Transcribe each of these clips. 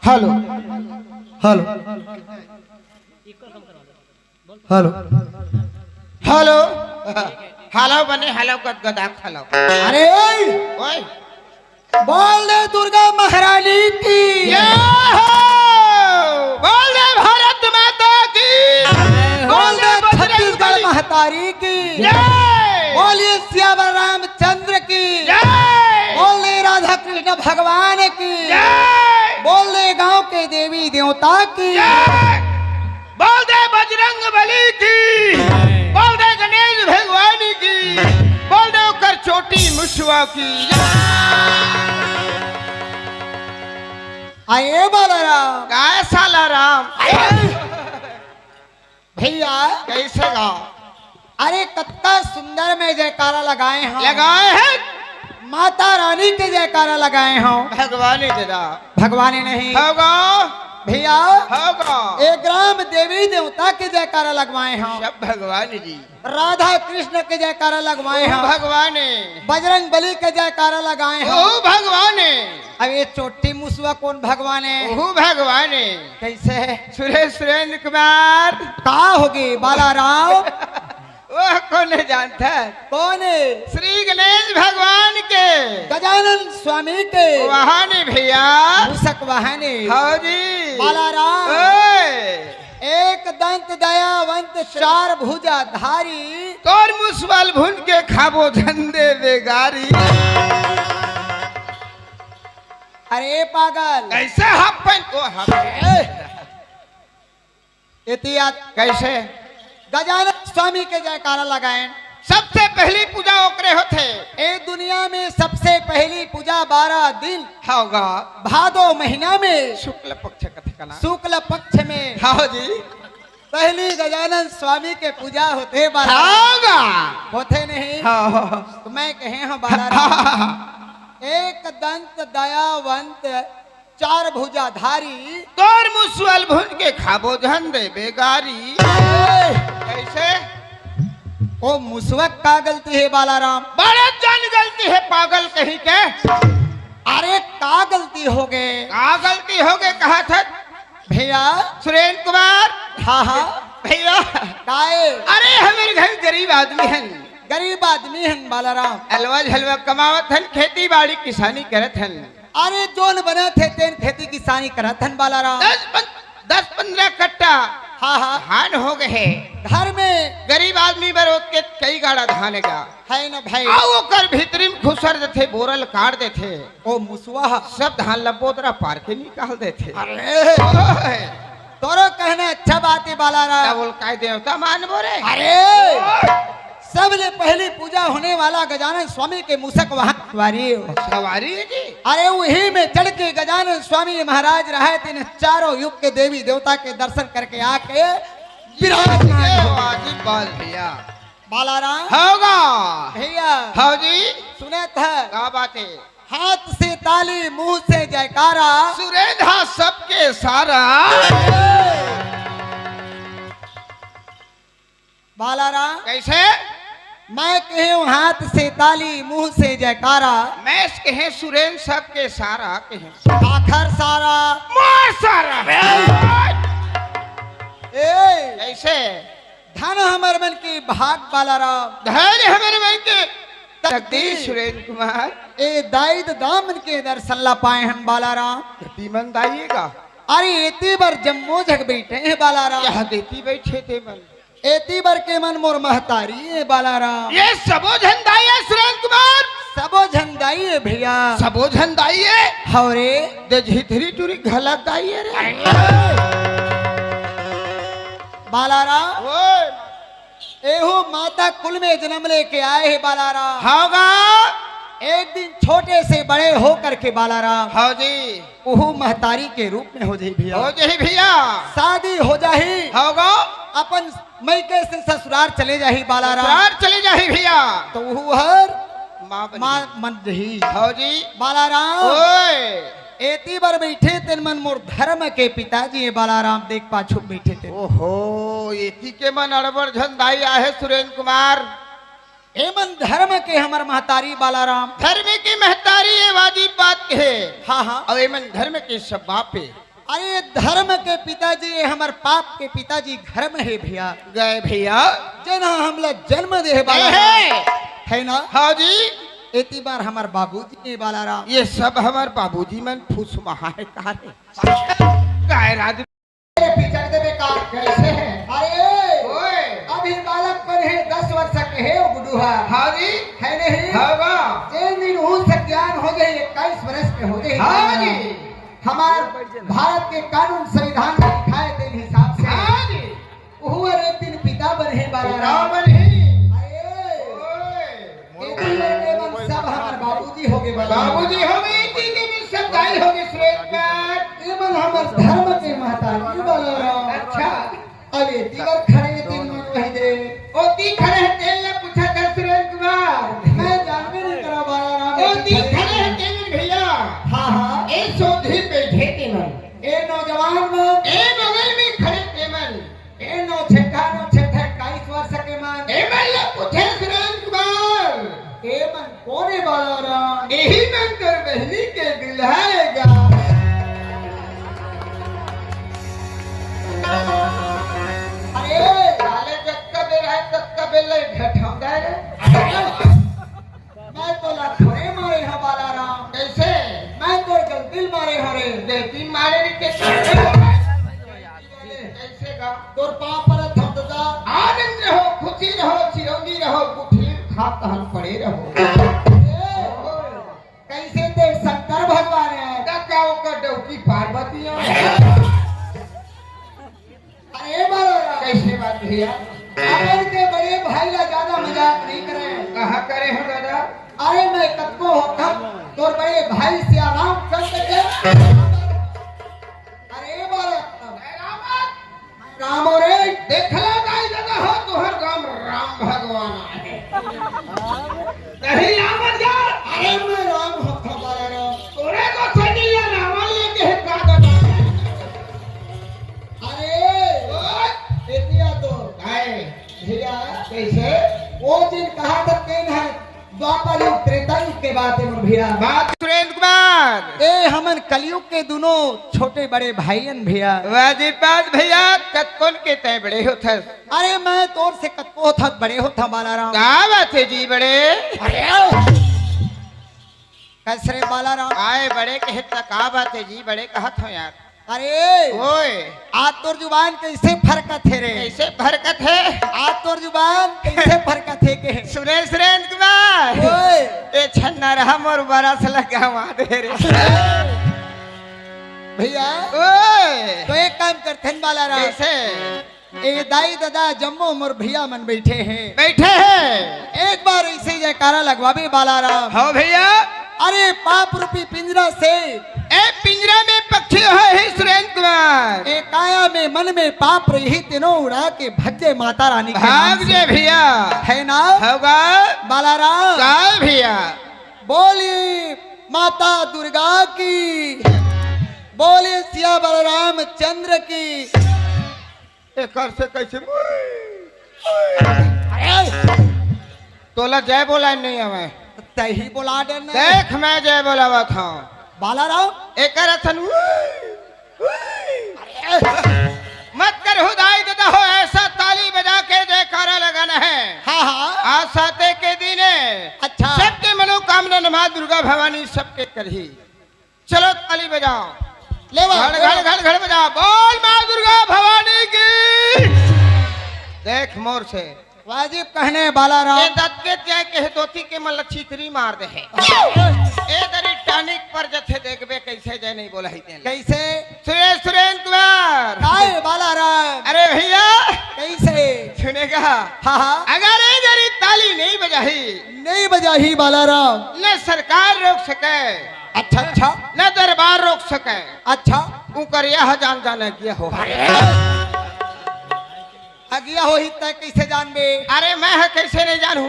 Hello hello hello hello hello बने hello गदगदा hello. अरे ओए बोल दे दुर्गा महारानी की बोल दे भारत माता की, बोल दे छत्तीसगढ़ महतारी की, बोलिए श्यामा रामचंद्र की, बोल दे राधा कृष्ण भगवान की, बोल दे गांव के देवी देवता की, बोल दे बजरंग बली की, बोल दे गणेश भगवान की, बोल दे कर चोटी मुशवा की। आए बालाराम काय साला राम भैया कैसे गा अरे कत्ता सुंदर में जयकारा लगाए हैं, लगाए हैं माता रानी के जयकारा लगाए हैं, भगवान दादा भगवान नहीं होगा भैया होगा एक ग्राम देवी देवता के जयकारा लगवाए हैं, सब भगवान जी राधा कृष्ण के जयकारा लगवाए हैं, भगवान बजरंग बली के जयकारा लगाए हैं। ओ भगवान अब ये चोटी मुसवा कौन भगवान है? ओ भगवान कैसे है? सुरेश सुरेंद्र कुमार का होगी बालाराम? वह कौन जानता है? कौन है? श्री गणेश भगवान के गजानन स्वामी के वाहन भैया मूसक वाहन हाँ जी बालाराम ओए एक दंत दयावंत चार भुजा धारी तोर मुसवाल भून के खाबो झंडे बेगारी। अरे पागल कैसे हाफ पैंट को हाफ एहतियात कैसे गजानन स्वामी के जयकारा लगाएं। सबसे पहली पूजा ओकरे होते ए दुनिया में सबसे पहली पूजा 12 दिन होगा भादो महीना में शुक्ल पक्ष कथे का नाम शुक्ल पक्ष में हाँ जी पहली गजानन स्वामी के पूजा होते बाला होगा होते नहीं हाँ तो मैं कहे हाँ बाला एक दंत दयावंत चार भुजाधारी तोर मुसवाल भून के खाबो झंडे बेगारी। कैसे ओ मुसवक का गलती है बालाराम बड़े जन गलती है पागल कहीं के। अरे का गलती हो गए का गलती हो गए कहा था भैया सुरेंद्र कुमार। हाँ हाँ भैया काए अरे हमारे घर गरीब आदमी हैं गरीब आदमी हैं बालाराम हलवा झलवा कमावत हैं खेती बाड़ी किसानी करत हैं। अरे जोन बने थे तेन खेती किसानी करत हैं बालाराम 10-15 कट्टा हाँ हाँ धान हो गए घर में गरीब आदमी बरोत के कई गाड़ा धान का है न भाई आओ कर भीतरी में खुसर देते बोरल काट देते ओ मुसवा सब धान लबोदरा पार के निकाल देते। अरे तोरो कहना अच्छा बात है बालाराम बोल काय देवता मान बोरे। अरे सबले पहली पूजा होने वाला गजानन स्वामी के मुसक वहां सवारी है जी। अरे वही में चढ़ के गजानन स्वामी महाराज रहे थे चारों युग के देवी देवता के दर्शन करके आके विराजमान भैया बालाराम होगा भैया हाँ जी सुने था क्या बात है हाथ से ताली मुंह से जयकारा सुरेंद्र सबके सारा बालाराम कैसे मैं कहूँ हाथ से ताली मुंह से जयकारा मैं कहे सुरेंद्र सबके सारा कहे आखर सारा मार सारा ए कैसे धन हमर मन की भाग बालाराम धैर्य हमारे मन के तकदीर सुरेंद्र कुमार ए दाईद दामन के दर्शन ला पाए हम बालाराम तीमन दाइएगा। अरे एती बार जम्मो जग बैठे हैं बालाराम यहाँ देती बैठे थे मन एती बार के मन मोर महतारी है बालाराम ये सबो झंडाई है सुरेंद्र कुमार सबो झंडाई है भैया सबो झंडाई है हवरे दे झिथरी टुरी घलक दाई है रे बालाराम ओए एहो माता कुल में जन्म लेके आए हैं बालाराम होगा एक दिन छोटे से बड़े हो करके बालाराम हाँ जी ओहो महतारी के रूप में हो जाए भैया हो जाही भैया शादी हो जाही होगा अपन मैके से ससुराल चले जाही बालाराम ससुराल चले जाही भैया तो वो हर माँ माँ मन रही हाँ जी बालाराम ओए एती बार बैठे तेन मन मोर धर्म के पिताजी है बालाराम देख पाछू बैठे थे ओहो एती के मन अड़बड़ झंडाई आहे सुरेंद्र कुमार एमन धर्म के हमर महतारी बालाराम धर्म की महतारी ये वाजिब बात है। हाँ हाँ और एमन धर्म के सब बापे अरे धर्म के पिताजी है हमर पाप के पिताजी घर में है भैया गए भैया जना हमला जन्म दे है बालाराम है ना हाँ जी एती बार हमर बाबूजी है बालाराम ये सब हमार बाबूजी मन फूस महा है काहे राज पिचड़ दे बेकार कैसे है अरे ओए अभी बालक पर है 10 वर्ष के है वो बुढ़ा हाँ जी है नहीं होगा जिस दिन उसका ज्ञान हो जाए 21 वर्ष के हो जाए हाँ जी हमार भारत के कानून संविधान में लिखा है तेरे हिसाब से हाँ जी वो एक दिन पिता बने बालाराम रावण है सब हमारे बाबूजी हो गए बाबूजी हो गए इतनी में सब दाई हो गए सुरेंद्र एमन हमर धर्म के महतारी बालाराम अच्छा अरे दीवार खड़े तीन मन वही दे ओ ती खड़े हैं तेल ने पूछा था सुरेंद्र कुमार मैं जानबे नहीं करा बालाराम ओ ती खड़े हैं तेल भैया हाँ हाँ ए सोधी बैठे थे मन ए नौजवान मन ए बगल में खड़े थे मन ए नौ छक्का 21 वर्ष के मन ए मन ने पूछे सुरेंद्र कुमार ए मन कोने बालाराम यही मन कर बहनी के दिलाएगा अरे साले जक्का बे रहा तक्का बे ले घटाऊंगा रे मैं तो लखरे मारे हा बालाराम कैसे मैं तो गलती मारे हरे देखी मारे रे कैसे कैसे गा तोर पाप पर धम दादा आनंद रहो, खुशी रहो, चिरंगी रहो, कुठिल खा कहन पड़े रहो। कैसे ते शंकर भगवान है का ओकर डौकी पार्वती अरे बाबा कैसे बात भैया? अपन के बड़े भाई ला ज्यादा मजाक नहीं करे कहा करे हो दादा? अरे मैं कतको होता तोर बड़े भाई से आराम चंद्र के अरे बाबा राम रे देखला गाय दादा हो तोहर गांव राम भगवान आए नहीं आमद जा। अरे मैं राम होता बाबा तोरे को सनिया नाम लेके है का दादा? अरे बेटिया तो आए भैया कैसे वो दिन कहा था केन है द्वापर युग त्रेता युग के बात है मोर भैया बात सुरेंद्र कुमार ए हमन कलयुग के दोनों छोटे बड़े भाईयन भैया वाजिबात भैया कतकोन के तय बड़े होथस? अरे मैं तोर से कतको होता बड़े होता बालाराम का बात है जी बड़े? अरे कैसरे बालाराम आए बड़े कहे त का बात है जी बड़े कहत हो यार? अरे ओए आज तोर जुबान कैसे फरकत है रे कैसे फरकत है? आज तोर जुबान कैसे फरकत है के सुरेंद्र कुमार ओए ए छन्ना रहा मोर बरस लगा दे रे भैया ओए तो एक काम करते हैं बालाराम कैसे ए दाई दादा जम्मो मोर भैया मन बैठे हैं बैठे हैं? एक बार ऐसे ही जयकारा लगवाबे बालाराम हो भैया अरे पाप रूपी पिंजरा से ए पिंजरा में पक्षी है सुरेंद्र कुमार ए काया में मन में पाप रही तीनों उड़ा के भजे माता रानी के नाम भाग से। जे भैया है ना होगा बालाराम का भैया? बोली माता दुर्गा की बोली सिया बलराम चंद्र की एकर से कैसे अरे तोला जय बोला नहीं हमें तही बोला देना देख मैं जय बोलावा था बालाराम एकर अथन मत कर हुदाई देता हो ऐसा ताली बजा के जयकारा लगाना है। हाँ हाँ आज साते के दिन अच्छा सबके मनोकामना मां दुर्गा भवानी सबके करही। चलो ताली बजाओ, ले घड़ घड़ घड़ घड़ बजाओ, बोल मां दुर्गा भवानी की। देख मोर से वाजिब कहने बालाराम ए दत्त के त्याग के दोती के मन लछीतरी मार दे है ए दरी टानिक पर जथे देखबे कैसे जय नहीं बोला ही तेन कैसे सुरेंद्र कुमार काय बालाराम अरे भैया कैसे सुनेगा हाँ हाँ अगर ये जरी ताली नहीं बजाही नहीं बजा ही बालाराम न सरकार रोक सके अच्छा अच्छा न दरबार रोक सके अच्छा उकर यह जान जाने किया हो। अगिया हो ही तय कैसे जानबे अरे मैं है कैसे नहीं जानू?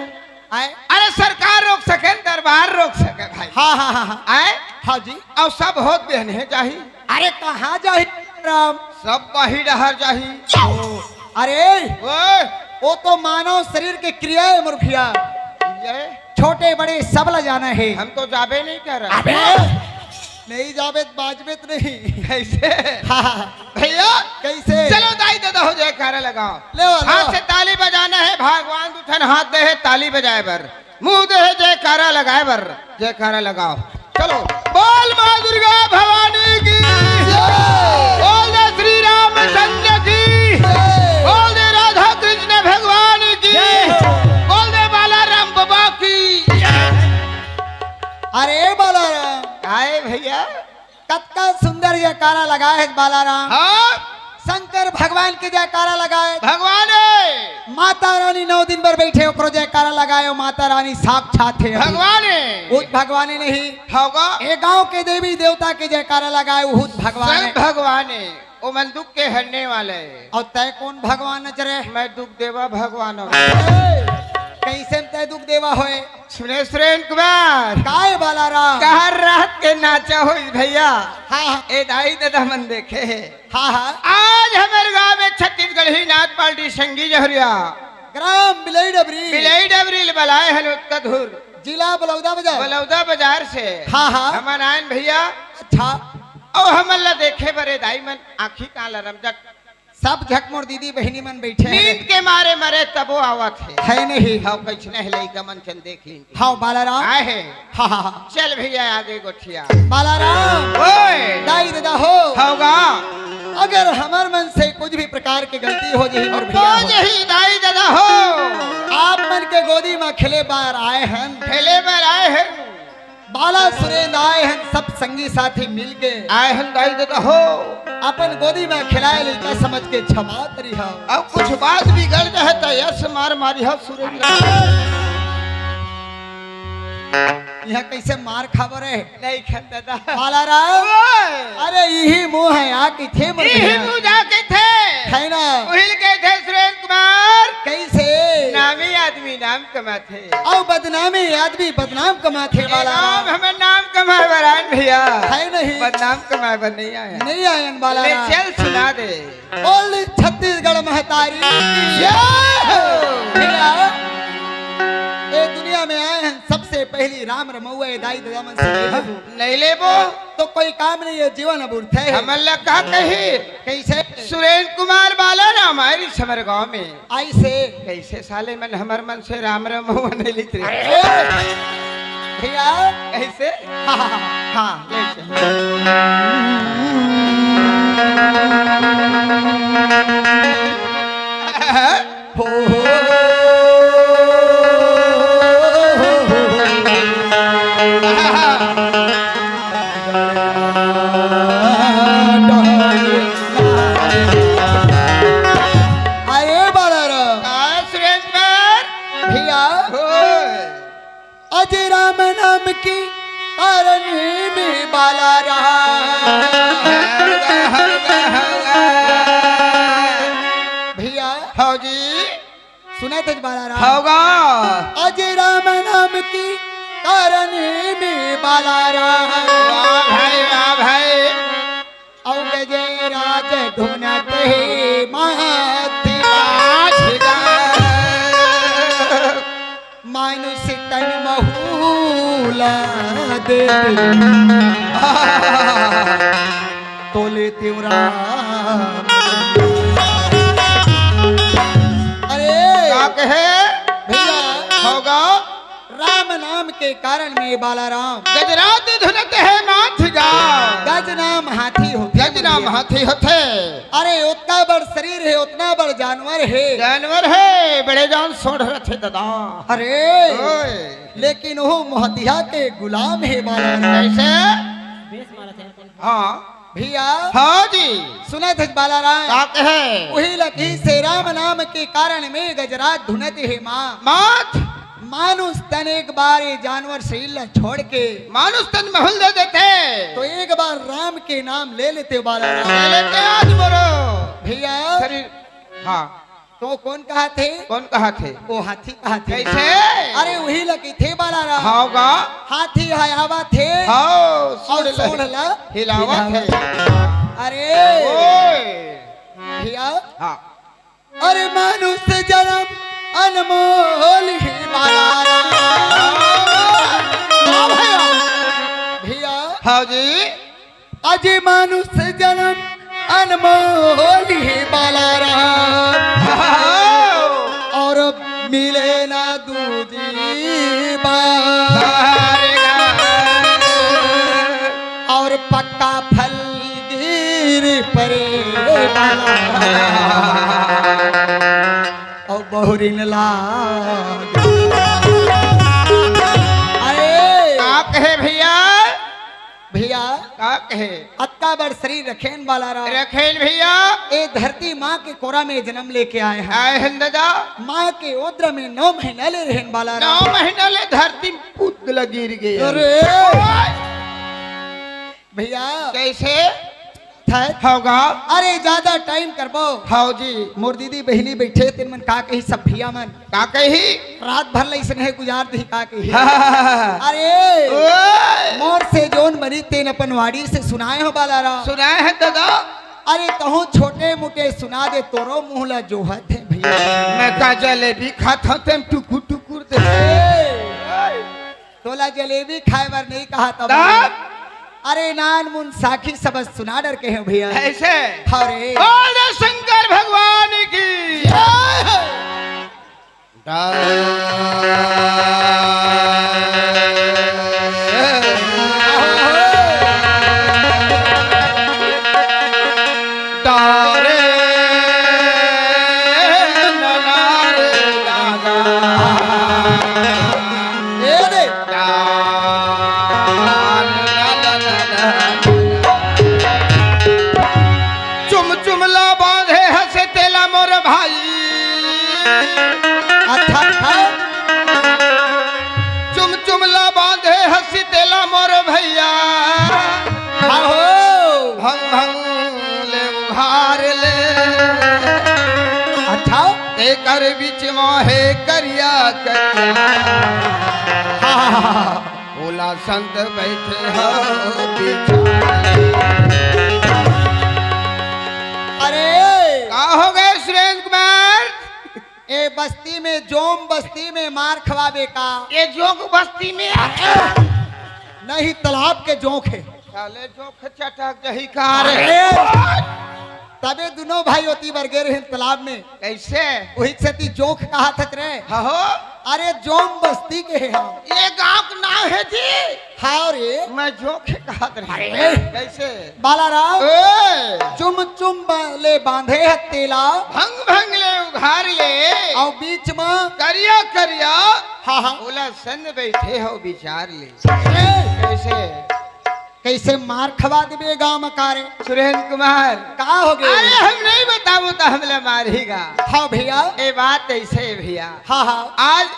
आए अरे सरकार रोक सके दरबार रोक सके भाई। हाँ हाँ हाँ हाँ आए हाँ जी और सब होत बहने जाही अरे कहाँ जाही राम सब कही डहर जाही। अरे ओए वो तो मानव शरीर के क्रिया है मुर्खिया ये छोटे बड़े सब ल जाना है हम तो जाबे नहीं कर रहे। अबे नहीं जाबे बाजबेत नहीं कैसे हाँ हाँ भैया कैसे चलो दाई दादा हो जाए कार्य लगाओ ले आओ, ले हाथ आओ। से ताली बजाना है। भगवान दुठन हाथ दे है ताली बजाए बर, मुंह दे है जयकारा लगाए बर, जयकारा लगाओ। चलो बोल मां दुर्गा भवानी की, बोल दे श्री रामचंद्र की, बोल दे राधा कृष्ण भगवान की, बोल दे बालाराम बाबा की। अरे बालाराम आए भैया कतका सुंदर जयकारा लगाए है बालाराम हाँ शंकर भगवान के जयकारा लगाए भगवान माता रानी 9 दिन पर बैठे ओकरो जयकारा लगाए माता रानी साक्षात है भगवान उस भगवान नहीं होगा ए गांव के देवी देवता के जयकारा लगाए उस भगवान स्वयं भगवान वो मन दुख के हरने वाले। और तय कौन भगवान नजरे मैं दुख देवा भगवान हूँ। कैसे तय दुख देवा होए सुने सुरेंद्र कुमार काय बालाराम कहा रात के नाचा हो भैया। हाँ हाँ ए दाई दादा मन देखे हाँ हाँ आज हमारे गांव में छत्तीसगढ़ ही नाथ पार्टी संगी जहरिया ग्राम बिलई डबरी बिलई डबरील बलाए हल उत्तधुर जिला बलौदा बाजार बलौदा बाजार से। हाँ हाँ हमार आयन भैया अच्छा और हमला देखे बरे दाई मन आखी काला रमजट सब झकमोर दीदी बहनी मन बैठे हैं नींद के मारे मरे तबो आवत है नहीं हाँ कैसे हिलाई कमन चल देख ली हाँ बालाराम आए है। हाँ हाँ हाँ चल भैया आगे गोठिया बालाराम ओए दाई दादा हो होगा अगर हमार मन से कुछ भी प्रकार की गलती हो जाए मोर भैया तो यही दाई दादा हो आप मन के गोदी में खिले बार आए हैं खेले में आए हैं बाला सुरेंद्र आए हैं सब संगी साथी मिल के आए हैं दाई दादा हो अपन गोदी में खिलाए लेका समझ के क्षमा करी हो अब कुछ बात बिगड़ जाए तो यस मार मारी हो सुरेंद्र यहाँ कैसे मार खबर है नहीं खन दादा बाला राम अरे यही मुंह है आके थे मोर यही भैया तू जाके थे है ना उहिल के थे सुरेंद्र कुमार कैसे नामी आदमी नाम कमाथे और बदनामी आदमी बदनाम कमाथे वाला नाम हमें नाम कमाए बरान भैया है नहीं बदनाम कमाए बर नहीं आया नहीं आयन वाला ले चल सुना दे बोल छत्तीसगढ़ महतारी जय हो। भैया ये दुनिया में आए हैं सबसे पहली राम रमौआ दाई दादा मन से ले लो। नहीं लेबो तो कोई काम नहीं है जीवन अबूर्थ है हमल्ला कहा कही कैसे सुरेंद्र कुमार बाला ना हमारी समर गांव में आई से कैसे साले मन हमार मन से राम राम नहीं लिख रहे भैया कैसे हाँ, हाँ, हाँ, हाँ ले चल। हो, हो, अरे बाला राम सुरेंद्र भैया हो अजय राम नाम की अरण्य में बाला रहा भैया हाँ जी सुना थे बाला रहा होगा अजय राम नाम की अरण्य में बाला रहा वाह भाई और गजय राज धुनत हे माथि मानुष तन महूला दे तोले तिवरा अरे क्या कहे भैया होगा राम नाम के कारण में बाला राम गजरात धुनत है माथ जा गज नाम हाथी होते गजना हाथी होते अरे उतना बड़ शरीर है उतना बड़ जानवर है जानवर है बड़े जान सोढ़ रथे दादा अरे ओए लेकिन वो मोहतिया के गुलाम है बाला राम कैसे हाँ भैया हाँ जी सुना थे बाला राम क्या कहे वही लखी से राम नाम के कारण में गजरात धुनत है माँ माथ मानुष तन एक बार ये जानवर शरीर छोड़ के मानुष तन महल दे देते तो एक बार राम के नाम ले लेते बाला राम ले लेते आज बोलो भैया शरीर हाँ तो कौन कहा थे कौन कहा थे वो हाथी कहा थे कैसे अरे वही लगी थे बाला राम होगा हाथी हयावा थे हाँ और सोढ़ला हिलावत है अरे ओए भैया हाँ अरे मनुष्य जन्म अनमोल ही बाला राम भैया हाँ जी अज मनुष्य जन्म अनमोल ही बाला राम और मिले ना दूजी बार और पक्का फल गिर परे बाला और बहुरिन लाग अरे क्या कहे भैया भैया क्या कहे अत्ता बड़ शरीर रखेन वाला रहा रखेल भैया ए धरती माँ के कोरा में जन्म लेके आए हैं आए हैं दादा माँ के उद्र में 9 महीना ले रहन वाला 9 रहा महीना ले धरती पुतला गिर गई अरे भैया कैसे था होगा अरे ज्यादा टाइम करबो हाँ जी मोर दीदी बहनी बैठे तेन मन का कही सब भैया मन क्या कही रात भर लैसन है गुजार दी का कही ओए अरे मोर से जोन बनी तेन अपन वाड़ी से सुनाए हो बाला रहा सुनाए हैं दादा अरे कहूँ छोटे मोटे सुना दे तोरो मुँह ला जोहत है भैया मैं का जलेबी खाता तुम टुकुर टुकुर दे तोला जलेबी खाए बार नहीं कहा तब तब? अरे नान मुन साखी सबस सुना डर के हैं भैया ऐसे अरे बोले शंकर भगवान की ए दे चुम चुमला बांधे हंसे तेला मोर भाई अच्छा अच्छा चुम चुमला बांधे हंसी तेला मोर भैया आहो भंग भंग ले उघार ले अच्छा ते कर बीच माहे करिया करिया बोला संत बैठे हो बिचारे। अरे का हो गए सुरेंद्र कुमार? ए बस्ती में जोम बस्ती में मार खवाबे का ये जोग बस्ती में नहीं तालाब के जोंक है साले जोग चटक जही कार है। अरे तबे दोनों भाई होती बरगे रहे तालाब में कैसे वही से ती जोंक कहा थक रे हो अरे जोम बस्ती के है हम ये गांव का नाम है जी हाँ रे मैं जोग कहा अरे। कैसे बालाराम ए चुम चुम ले बांधे है तेला भंग भंग ले उघार ले और बीच में करिया करिया हाँ हाँ बोला संग बैठे हो विचार ले अरे, कैसे कैसे मार खवा देबे गाँव में कारे सुरेंद्र कुमार का हो अरे गए हम नहीं बताबो तो हमले मारेगा। हाँ भैया ये बात ऐसे है भैया हाँ हाँ आज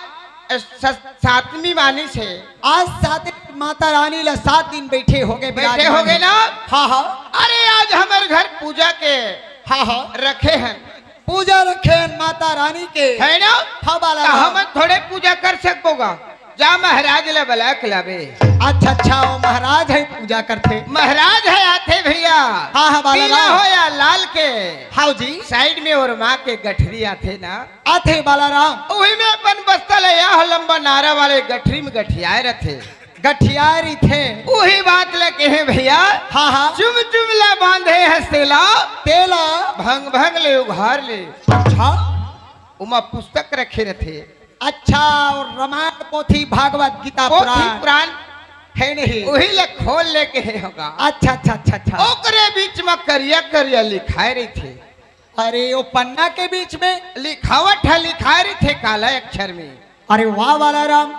सातवीं वाणी से आज 7 माता रानी ला 7 दिन बैठे हो गए बैठे हो गए ना। हाँ हाँ अरे आज हमारे घर पूजा के हाँ हाँ रखे हैं पूजा रखे हैं माता रानी के है ना। हाँ बाला तो हम थोड़े पूजा कर सकोगा जा महाराज ले बुला के लावे। अच्छा अच्छा वो महाराज है पूजा करते महाराज है आते भैया हाँ हाँ बाला पीला हो या लाल के हाँ जी साइड में और माँ के गठरी आते ना आते बालाराम वही में अपन बस्ता ले या लंबा नारा वाले गठरी में गठियाए रखे गठियारी थे वही बात लेके है भैया हाँ हाँ चुम चुमला बांधे हंसेला तेला भंग भंग ले उघार ले अच्छा उमा पुस्तक रखे रथे अच्छा और रामायण पोथी भागवत गीता पोथी पुराण पुराण है नहीं वही ले खोल लेके है होगा। अच्छा अच्छा अच्छा अच्छा ओकरे बीच में करिया करिया लिखाए रही थे। अरे वो पन्ना के बीच में लिखावट है लिखाए रही थे काला अक्षर में। अरे वाह बालाराम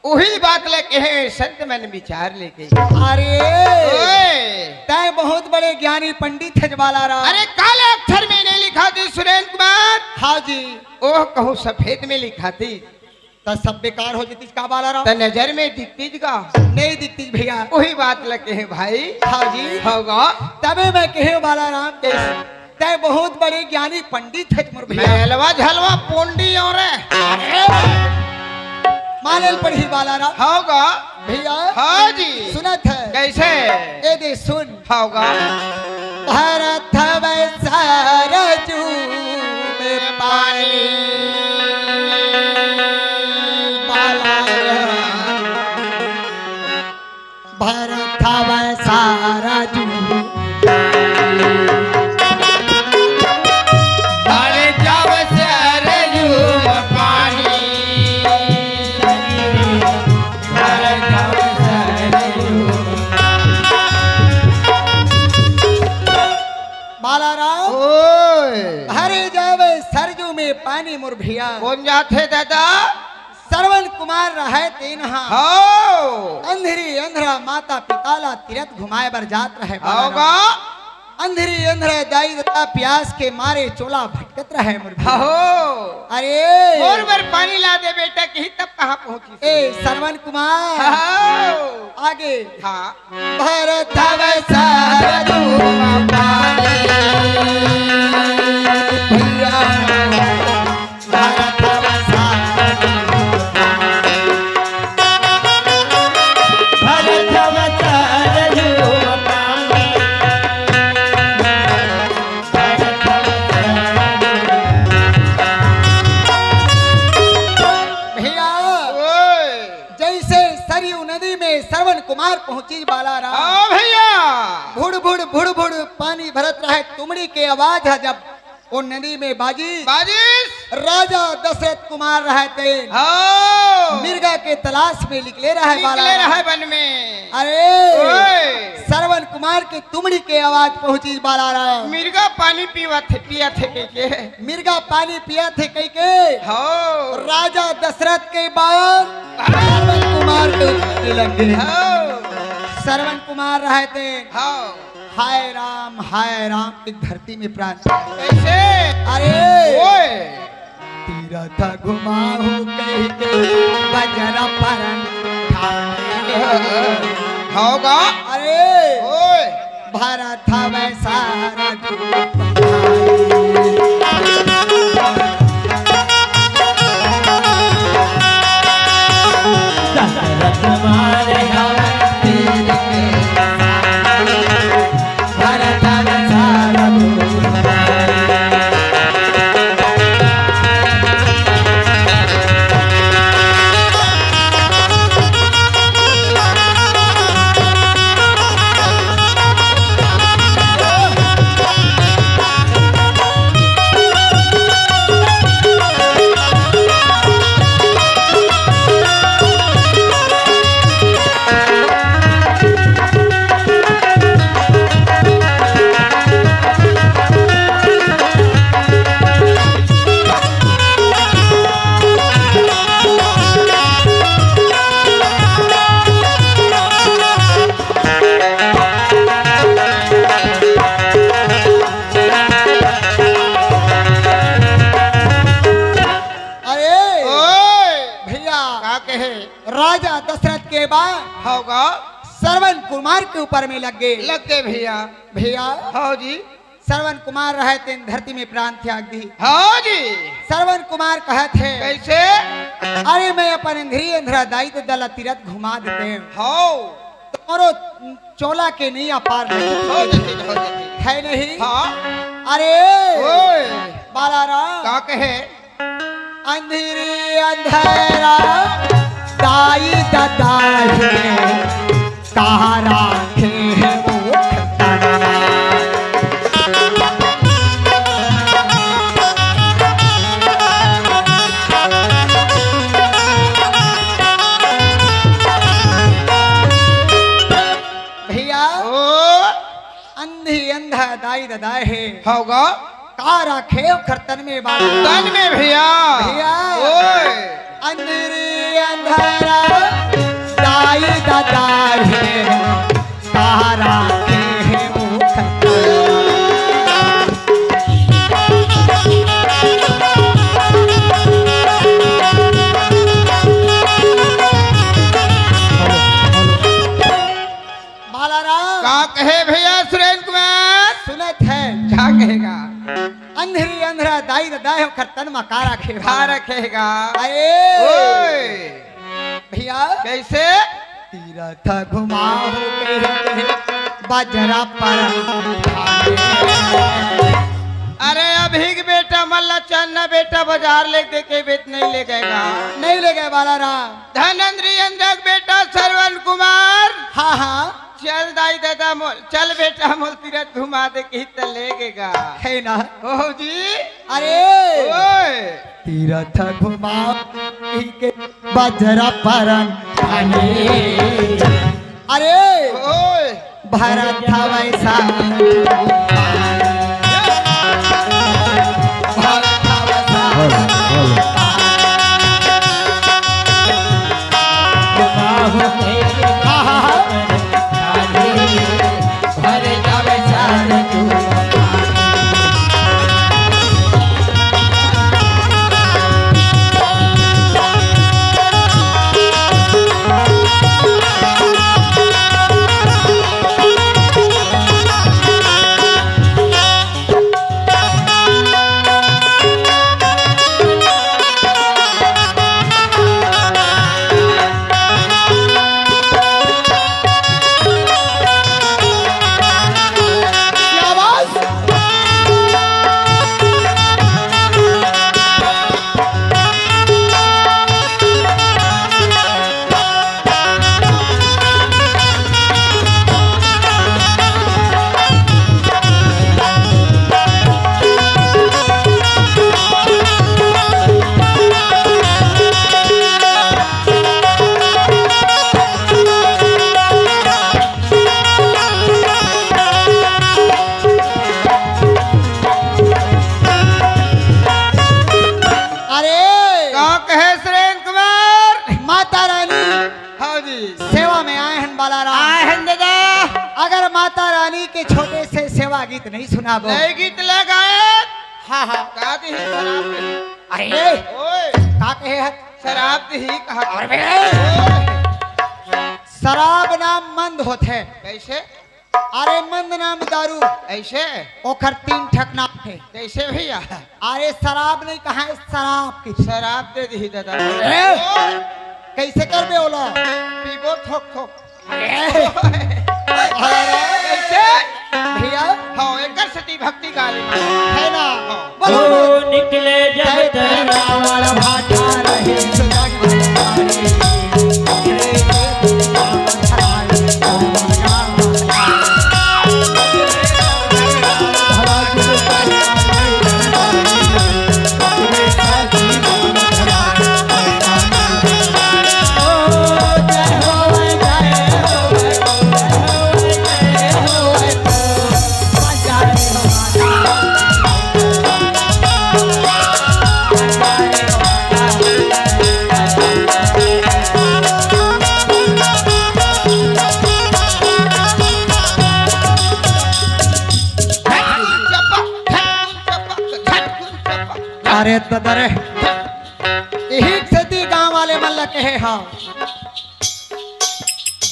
वही बात लेके है संत मैंने विचार लेके अरे ओए तय बहुत बड़े ज्ञानी पंडित है बालाराम अरे काले अक्षर में नहीं लिखा थी सुरेंद्र कुमार हाँ जी ओह कहूँ सफेद में लिखा थी तो सब बेकार हो जाती का बालाराम तो नजर में दिखती का नहीं दिखती भैया वही बात लगे है भाई हाँ जी होगा तबे मैं कहे बालाराम तय बहुत बड़े ज्ञानी पंडित है मोर भैया मेलवा झलवा पोंडी और मानल पढ़ी बालाराम होगा भैया हाँ जी सुनत है कैसे ए दे सुन होगा भरत सरजू में पानी बालाराम भरत सरजू अरे जब सरजू पानी अरे जब सरजू बालाराम ओए भरे जावे सरजू में पानी मोर भैया कौन जाते दादा श्रवण कुमार रहे तीन हो अंधेरी अंधरा माता पिताला तीरथ घुमाए बर जात रहे होगा अंधेरी अंधरा दाई दत्ता प्यास के मारे चोला भटकत रहे मोर भैया। हो अरे और बार पानी ला दे बेटा की तब कहाँ पहुंची ए श्रवण कुमार हो आगे हाँ भरत सरजू में पानी भैया भरत श्रवण कुमार पहुंची बालाराम हाँ भैया भुड़ भुड़ भुड़ भुड़ पानी भरत रहे तुमड़ी के आवाज है जब वो नदी में बाजी बाजिश राजा दशरथ कुमार रहते हो मिर्गा के तलाश में निकले रहा है निकले बालाराम। रहे वन में। अरे ओए श्रवण कुमार के तुमड़ी के आवाज पहुंची बालाराम। मिर्गा पानी पिया थे के मिर्गा पानी पिया थे कई के हो राजा दशरथ के बाद श्रवण कुमार के उतरने लगे। हो श्रवण कुमार रहे थे हो हाय राम की धरती में प्राण। कैसे अरे ओए तीरथ घुमाओ कह के बजरा परन ठाणे। होगा अरे ओए भारत वैसा राजा दशरथ के बाद होगा श्रवण कुमार के ऊपर में लग लगते भैया भैया हाँ जी श्रवण कुमार रहे थे धरती में प्राण त्याग दी। हाँ जी श्रवण कुमार कहे थे कैसे अरे मैं अपन इंद्रिय इंद्रा दायित्व दल तीरथ घुमा देते हो तुम्हारो चोला के नहीं अपार हो जाती है नहीं। हाँ अरे ओए बालाराम का कहे अंधेरे अंधेरा दाई दादा तारा खे वो खतरा। भैया ओ अंधी अंधा दाई दादा है होगा तारा खे खरतन में बाला तन में भैया भैया ओए अंधेरे अंधेरा दाई दादा है तारा खे वो खतरा। बालाराम का कहे भैया सुरेंद्र कुमार सुनत है क्या कहेगा अंधेरी अंधेरा दाई दादा हो खरतन मकारा खे खा रखेगा अरे ओए भैया कैसे तीरथ घुमाओ कहे बजरा पर अरे अभी के बेटा मल्ला चन्ना बेटा बाजार ले दे के बेच नहीं ले गएगा नहीं ले गए बालाराम। धनंद्री अंधक बेटा श्रवण कुमार हाँ हाँ चल दाई दादा मोल चल बेटा मोल तीरथ घुमा दे के तो लेगेगा है ना। ओ जी अरे ओए तीरथ घुमाओ के बजरा परन अरे ओए भरत वैसा हाँ जी सेवा में आए हैं बालाराम। आए हैं दादा अगर माता रानी के छोटे से सेवा गीत नहीं सुना बो। नए गीत लगाए हाँ हाँ का दी शराब दी अरे ओए का कहे है शराब दी कहा और बे शराब नाम मंद होते। कैसे अरे मंद नाम दारू ऐसे ओखर 3 ठक नाम है। कैसे भैया अरे शराब नहीं कहा है शराब की। शराब दे दी दादा ए! कैसे कर बे ओला पीबो थोक थोक कैसे भैया हाँ एक सती भक्ति गाली है ना हाँ। बोलो ओ निकले जब तेरा वाला भाटा रहे अरे तदरे यही खेती गांव वाले मल्ला कहे हाँ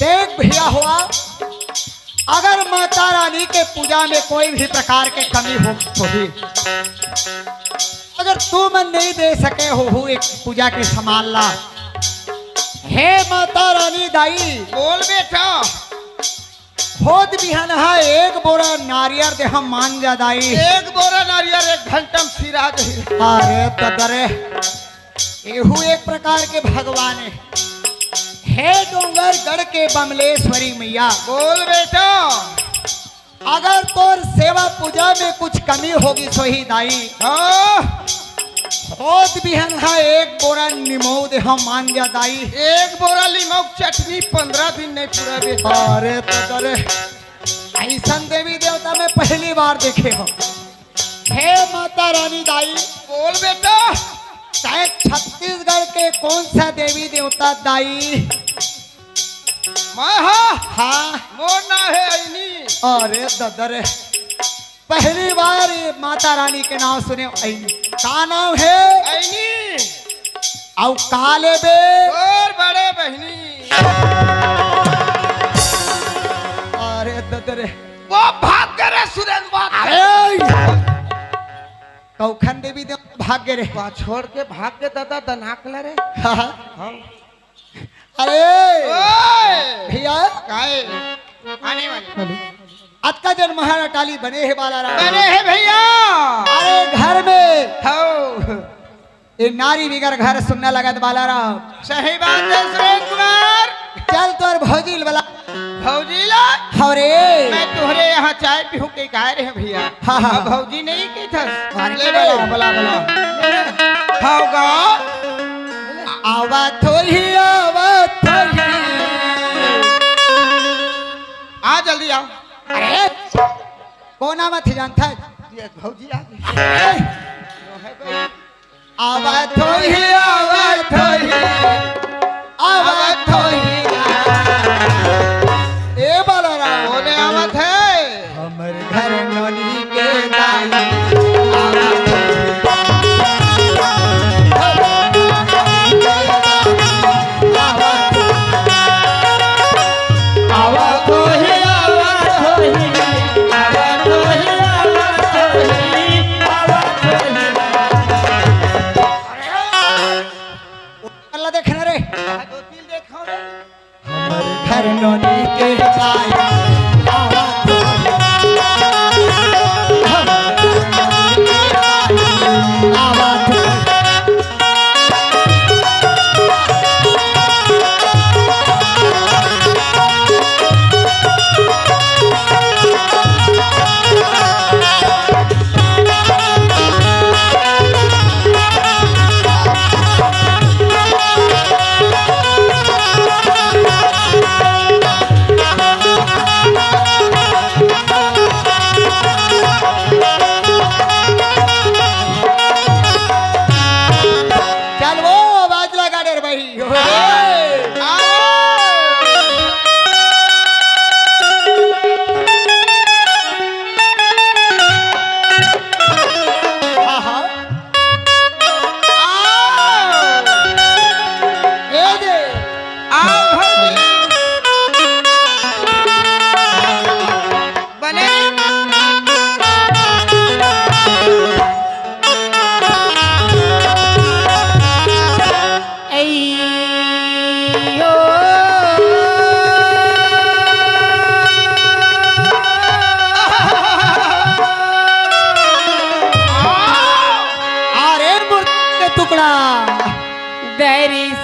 देख भैया हुआ अगर माता रानी के पूजा में कोई भी प्रकार के कमी हो होगी अगर तू मन नहीं दे सके हो एक पूजा के संभाल ला। हे माता रानी दाई बोल बेटा होद बिहन है एक बोरा नारियर दे हम मान जा दाई। एक बोरा नारियल एक घंटम सिरा दे अरे तदरे एहू एक प्रकार के भगवान है। हे डोंगर गढ़ के बमलेश्वरी मैया बोल बेटा अगर तोर सेवा पूजा में कुछ कमी होगी सोही दाई हाँ होत बिहन है एक बोरा निमोद हम मान जा दाई। एक बोरा लीमक चटनी 15 दिन नहीं पूरा बेटा अरे तदरे ऐसन देवी देवता में पहली बार देखे हो। हे माता रानी दाई बोल बेटा चाहे छत्तीसगढ़ के कौन सा देवी देवता दाई मैं हाँ हाँ मोर ना है ऐनी अरे ददरे पहली बार ये माता रानी के नाम सुने ऐनी का नाम है ऐनी औ काले बे और बड़े बहनी अरे ददरे वो भाग गए रे सुरेंद्र बाग अरे कौखन देवी देव भाग्य रे वहाँ छोड़ के भाग के दादा दनाक रे हाँ। हाँ अरे ओए भैया काहे आने वाले आज का जन्म है टाली बने है बालाराम। बने है भैया अरे घर में हो ये नारी बिगर घर सुनने लगा तो बालाराम सही बात है सुरेंद्र कुमार चल तोर भौजी बला भौजीला हरे मैं तुहरे यहाँ चाय पीहू के गाय रहे भैया हाँ, हाँ। अब भौजी नहीं की था अरे ले बला बला बला होगा आवा थोड़ी आ जल्दी आओ अरे कोना मत जानता है ये भौजी आ गई आवा थोड़ी आवा थोड़ी ए बालाराम बोले आवत है हमर घर नोनी के दाई आवा अल्लाह देखना रे दो तीन देखो रे हमर घर नोनी के दाई आवा थोड़ी हमर घर नोनी के दाई आवा थोड़ी चल वो आवाज लगा दे रे भाई आओ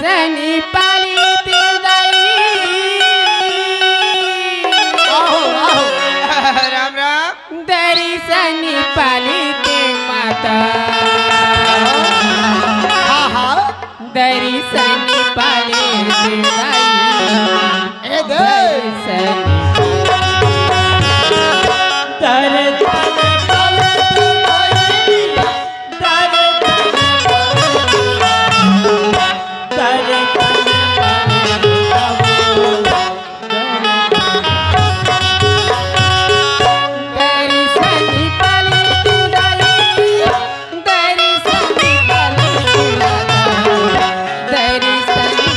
सनी पाली तिरदाई आहो आहो राम राम। दरी सनी पाली ते माता हाँ हाँ दरी सनी पाली तिरदाई ए दे दरी सनी तर दरी सनी पाली तिरदाई दरी सनी पाली तिरदाई दरी सनी पाली तिरदाई दरी सनी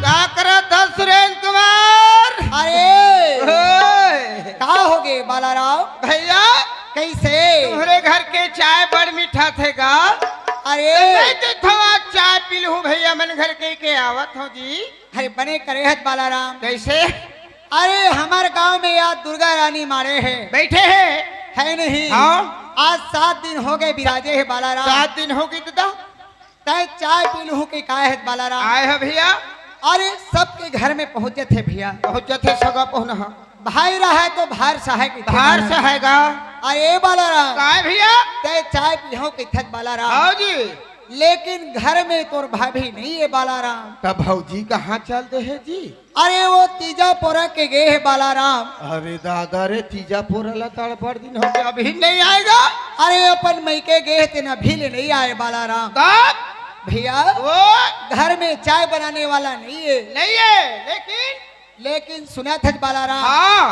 का करत है सुरेंद्र कुमार? अरे ओए, का हो गए बालाराव भैया कैसे तुम्हारे घर के चाय बड़ मीठा थे का? अरे नहीं तो थोड़ा चाय पी लूं भैया, मन घर के आवत हो जी। अरे बने करे है बालाराम। कैसे अरे हमारे गांव में यार दुर्गा रानी मारे है बैठे हैं? है नहीं हाँ। आज 7 दिन हो गए विराजे है बालाराम। 7 दिन हो गई तो तय चाय पी लूं के का है बालाराम। आए हो भैया? अरे सबके घर में पहुंचे थे भैया। पहुंचे थे सगा पहुना भाई रहा है तो भार सहाय की बाहर से हैगा? अरे बालाराम का है भैया? तय चाय पियो के थक बालाराम। आओ जी। लेकिन घर में तोर भाभी नहीं है बालाराम। तब भौजी कहाँ चलते हैं जी? अरे वो तीजा पोरा के गए है बालाराम। अरे दादा रे तीजा पूरा लताड़ पड़ दिन हो गया, अभी नहीं आएगा? अरे अपन मैके गए थे ना भी ले नहीं आए बालाराम। कब? भैया वो घर में चाय बनाने वाला नहीं है। नहीं है लेकिन सुना था बालाराम। हाँ।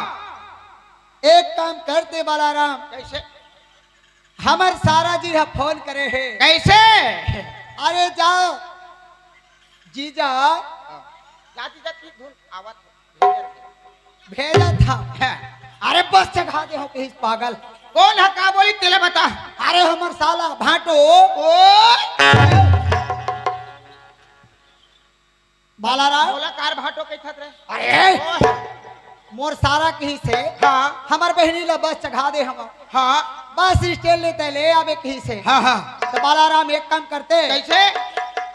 एक काम करते बालाराम, कैसे? हमार सारा जी हा फोन करे है। कैसे? अरे जाओ जीजा जाती जाती धुन आवत भेजा था। है। अरे बस चढ़ा दे हो कहीं पागल। कौन है का बोली तेरे बता? अरे हमार साला भाटो ओ बालाराम। बोला कार भाटो कैसा रे? अरे मोर सारा कहीं से हाँ हमार बहनी ला बस चढ़ा दे हम हाँ बस स्टैंड लेते ले आवे कहीं से। हाँ हाँ। तो बालाराम एक काम करते। कैसे?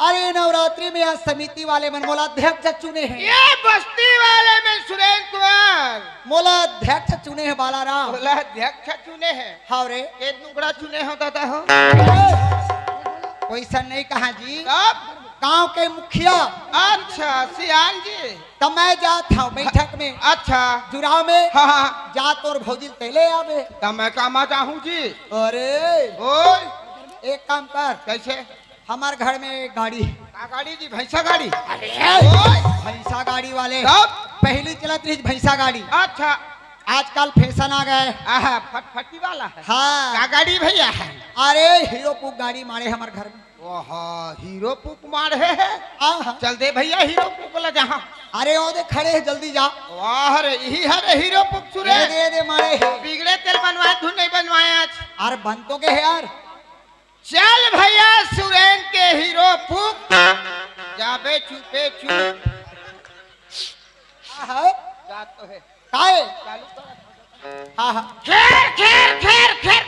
अरे नवरात्रि में आज समिति वाले मन मोला अध्यक्ष चुने हैं। ये बस्ती वाले में सुरेंद्र कुमार मोला अध्यक्ष चुने हैं बालाराम। बोला अध्यक्ष चुने हैं? हाँ रे एक टुकड़ा चुने हो दादा हो। वैसा नहीं कहा जी। कब? गांव के मुखिया। अच्छा सियान जी। तब मैं जाता हूँ बैठक में अच्छा जुड़ाव में। हाँ हाँ। जात और भौजी पहले आवे। तब मैं कामा चाहूँ जी। अरे ओए एक काम कर, कैसे? हमार घर में एक गाड़ी है। का गाड़ी जी? भैंसा गाड़ी? भैंसा गाड़ी वाले कब? पहली चलत रही भैंसा गाड़ी। अच्छा। आजकल फैशन आ गए। आहा फटफटी वाला है? हाँ का गाड़ी भैया है? अरे हीरो पुक गाड़ी मारे हमारे घर में। ओहो हीरो पुक मार है? हाँ चल दे भैया हीरो पुक वाला जहाँ। अरे वो दे खड़े है जल्दी जा। वाह रे यही है रे हीरो पुक दे सुरे। दे दे मारे है। बिगड़े तेल बनवाए धुन नहीं बनवाए आज। अरे बन तो गए यार। चल भैया सुरेन के हीरो पुक जाबे चुपे चुप। हाँ जा तो है काहे? चालू कर। हाँ हाँ खेर खेर खेर खेर।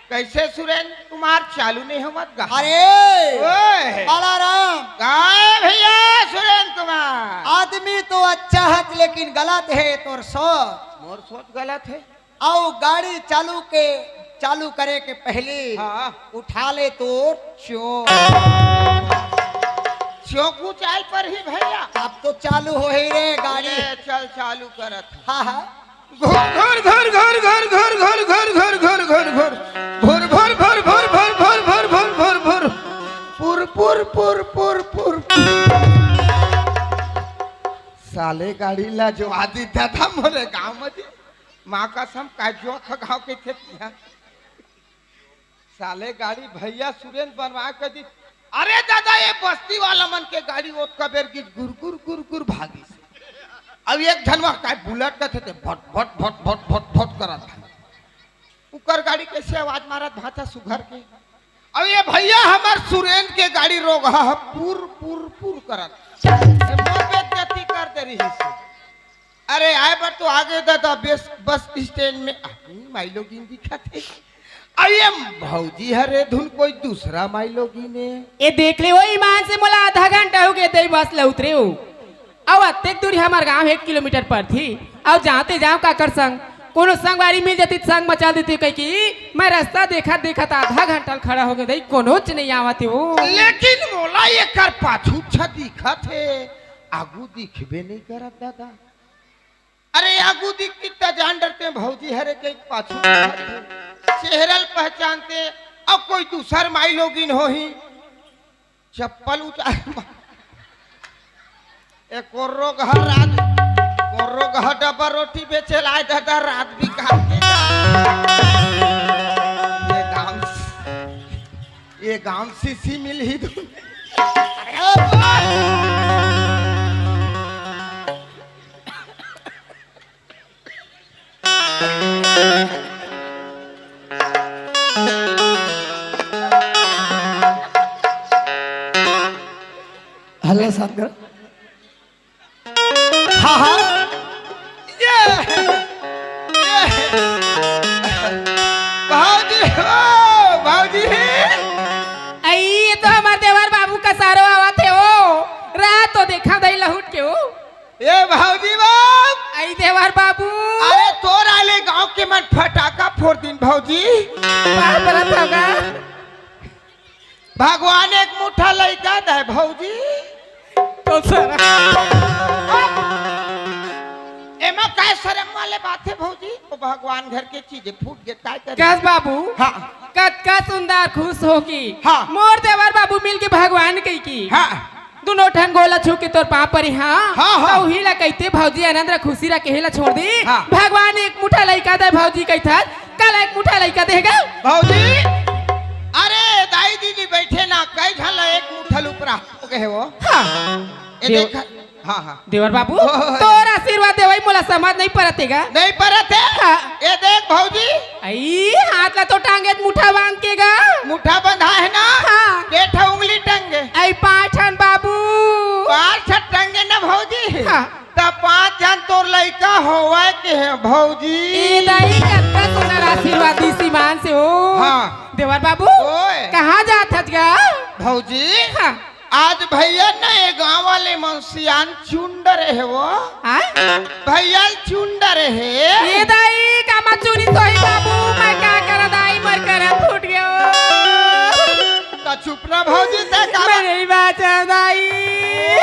कैसे सुरेन कुमार चालू नहीं हो मत गा? अरे ओए बालाराम गाय भैया सुरेन कुमार। आदमी तो अच्छा है लेकिन गलत है तोर सोच। मोर सोच गलत है। आओ गाड़ी चालू करे के पहले हाँ। उठा ले तो चोर। चौकू चाल पर ही भैया। अब तो चालू हो ही रे गाड़ी। अरे चल चालू करत। हाँ हाँ घर घर घर घर घर घर घर घर घर घर घर भर भर भर भर भर भर भर भर भर भर पुर पुर पुर पुर पुर। साले गाड़ी ला जो आदि था मोरे गांव में माँ कसम का जो गाँव के थे साले गाड़ी भैया सुरेंद्र बनवा के दी। अरे दादा ये बस्ती वाला मन के गाड़ी ओत कबेर की गुर गुर गुर गुर भागी से। अब एक धनवा का बुलेट का थे भट भट भट भट भट भट करा था। वो कर गाड़ी कैसे आवाज मारत भाता सुघर के। अब ये भैया हमार सुरेंद्र के गाड़ी रोक हा पुर पुर पुर करत मोर पे गति कर दे रही से। अरे आए पर तो आगे दा बस स्टैंड में माइलोगिन दिखा थे। अये भौजी हरे धुन कोई दूसरा माइलोगिन है। ये देख ले वो ईमान से मोला आधा घंटा हो गया तेरी बस ले उतरे हो। अब अत्यक दूरी हमार गांव 1 किलोमीटर पर थी। अब जाते जाओ का कर संग कोनो संग वारी मिल जाती संग मचा देती कह की मैं रास्ता देखा देखा था आधा घंटा खड़ा हो गया कोनो च नहीं आवत हो। लेकिन मोला ये कर पाछू छ दिखा थे आगू दिखबे नहीं करत दादा। अरे आगू दिखती त जान डरते भौजी हरे के पाछू चेहरल पहचानते। अब कोई दूसर माइलोगिन हो ही चप्पल उतार एक कोर्रो घर रात कोर्रो घर डब्बा रोटी बेचे लाए दादा रात भी खा के ये गांव सीसी मिल ही दू। हल्ला साथ कर। हाँ हाँ भाजी भाजी आई ये तो हमारे देवर बाबू का सारो आवा थे हो रात तो देखा दई लहुट के हो। ये भाजी बाप आई देवर बाबू अरे तोर आले गांव के मन फटाका फोड़ दिन भौजी बाप रत होगा। भगवान एक मुठा लइका दे भौजी तो सर एमा काय शर्म वाले बात है भौजी। तो भगवान घर के चीजें फूट गए काय करे। कस बाबू हाँ कत का सुंदर खुश होगी। हाँ। मोर देवर बाबू मिल के भगवान कही की हाँ दोनों ठन गोला छू के तोर पाप पर हाँ हाँ, हाँ। तो ही ला कहते भौजी आनंद रा खुशी रा केला छोड़ दी। हाँ। भगवान एक मुठा लइका दे भौजी कहता कल एक मुठा लइका देगा भौजी। अरे दाई दीदी बैठे ना कई झल एक मुठल ऊपरा हो गए वो। हाँ ये देव- देखा हाँ हाँ देवर बाबू ओह। तोर आशीर्वाद देवई मोला समझ नहीं परतेगा। नहीं परत है। हाँ। ये देख भौजी आई हाथ ला तो टांगे मुठा बांध के गा मुठा बंधा है ना। हाँ। केठा उंगली टंगे आई 5 ठन बाबू 5 छत टंगे ना भौजी। हाँ। तब 5 जन तोर लइका होवे के है भौजी। ए दाई कत्ता सुंदर आशीर्वाद दी सीमान से हो। हाँ। देवर बाबू ओए। कहाँ जात हज गा भौजी हाँ आज भैया ना ये गांव वाले मनसियान चुंडर है वो हाँ? भैया चुंडर है। ए दाई कामा चुनी सोई बाबू मैं क्या करा दाई मर कर फूट गया तो चुप ना भौजी से का मैं नहीं बाचा दाई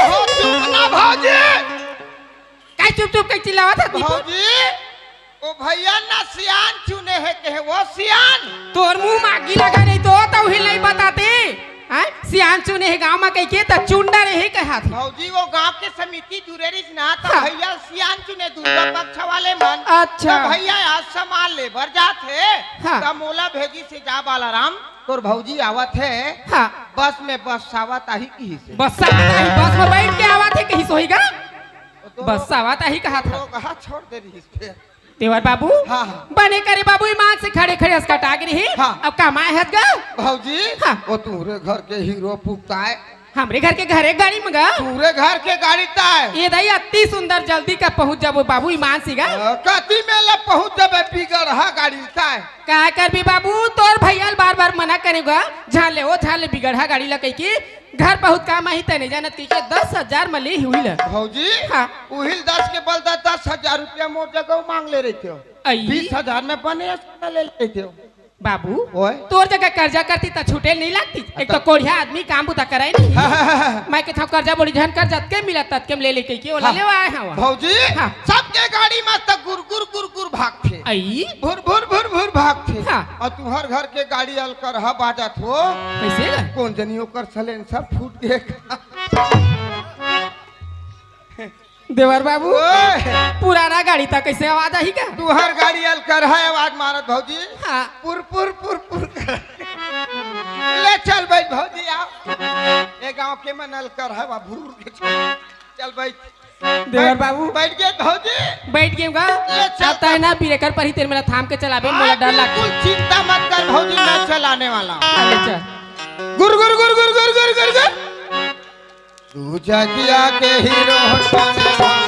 हो चुप ना भौजी। काय चुप चुप कई चिल्लावत है दीपू भौजी ओ भैया ना सियान चुने है के है वो सियान। तोर मुंह मागी लगा नहीं तो ही नहीं बताते हाँ सियान चुने है गांव में कही के तो चुंडा रहे कहा थी भौजी वो गांव के समिति जुरेरी ना तो हाँ। भैया सियान चुने दूसरा पक्ष वाले मन। अच्छा। तो भैया आज सामान ले भर जात है। हाँ। तो मोला भेजी से जा बाला राम तोर भौजी आवत है। हाँ बस में बस आवत आही की से बस बस में बैठ के आवा थे कहीं सोईगा तो बस आवा था ही कहा था लोग हाथ छोड़ दे रही है। देवर बाबू हाँ, हाँ। बने करे बाबू ईमान से खड़े खड़े उसका टाग रही हाँ। अब कमाए हत गा भौजी हाँ। वो तुम्हारे घर के हीरो पुगता है। हमरे घर के घरे गाड़ी मंगा पूरे घर के गाड़ी ताय ये दई अति सुंदर जल्दी का पहुंच जाबो बाबू ईमान सिगा कति में ला पहुंच जाबे बिगड़ हा गाड़ी ताय। का कर भी बाबू तोर भैया बार बार मना करेगा झाले ओ झाले बिगड़ा गाड़ी ला कही की घर बहुत काम आई तने जानत की के 10,000 में ले हुई ला भौजी हाँ। उहिल 10 के बल 10,000 रुपया मोर जगह मांग ले रहे थे। आई। 20,000 में बने ले लेते थे बाबू ओए। तोर जगह कर्जा करती तो छूटे नहीं लगती एक तो कोढ़िया आदमी काम बुता कराए नहीं मैं के था कर्जा बोली जहन कर्जा के मिला तत के ले लेके की ओला ले आए हवा भौजी हाँ। सबके गाड़ी में तक गुर गुर गुर गुर भागते आई भुर भुर भुर भुर भागते। हाँ। और तुम्हार घर के गाड़ी अलकर हा बाजत हो कैसे ला? कौन जनियो कर सलेन सब फूट गए। देवर बाबू ओए पुराना गाड़ी था कैसे आवाज आई का तुहर गाड़ी अलकर है आवाज मारत भौजी हाँ पुर पुर पुर पुर ले चल भाई भौजी आओ ये गांव के मन अलकर है वा भूर के चल भाई देवर बाबू बैठ गए भौजी बैठ गए का ये चल- आता है ना ब्रेकर पर ही तेरे मेरा थाम के चलाबे मोला डर लगता बिल्कुल चिंता मत कर भौजी मैं चलाने वाला हूँ। है चल गुर गुर गुर गुर गुर गुर गुर गुर तू जगिया के हीरो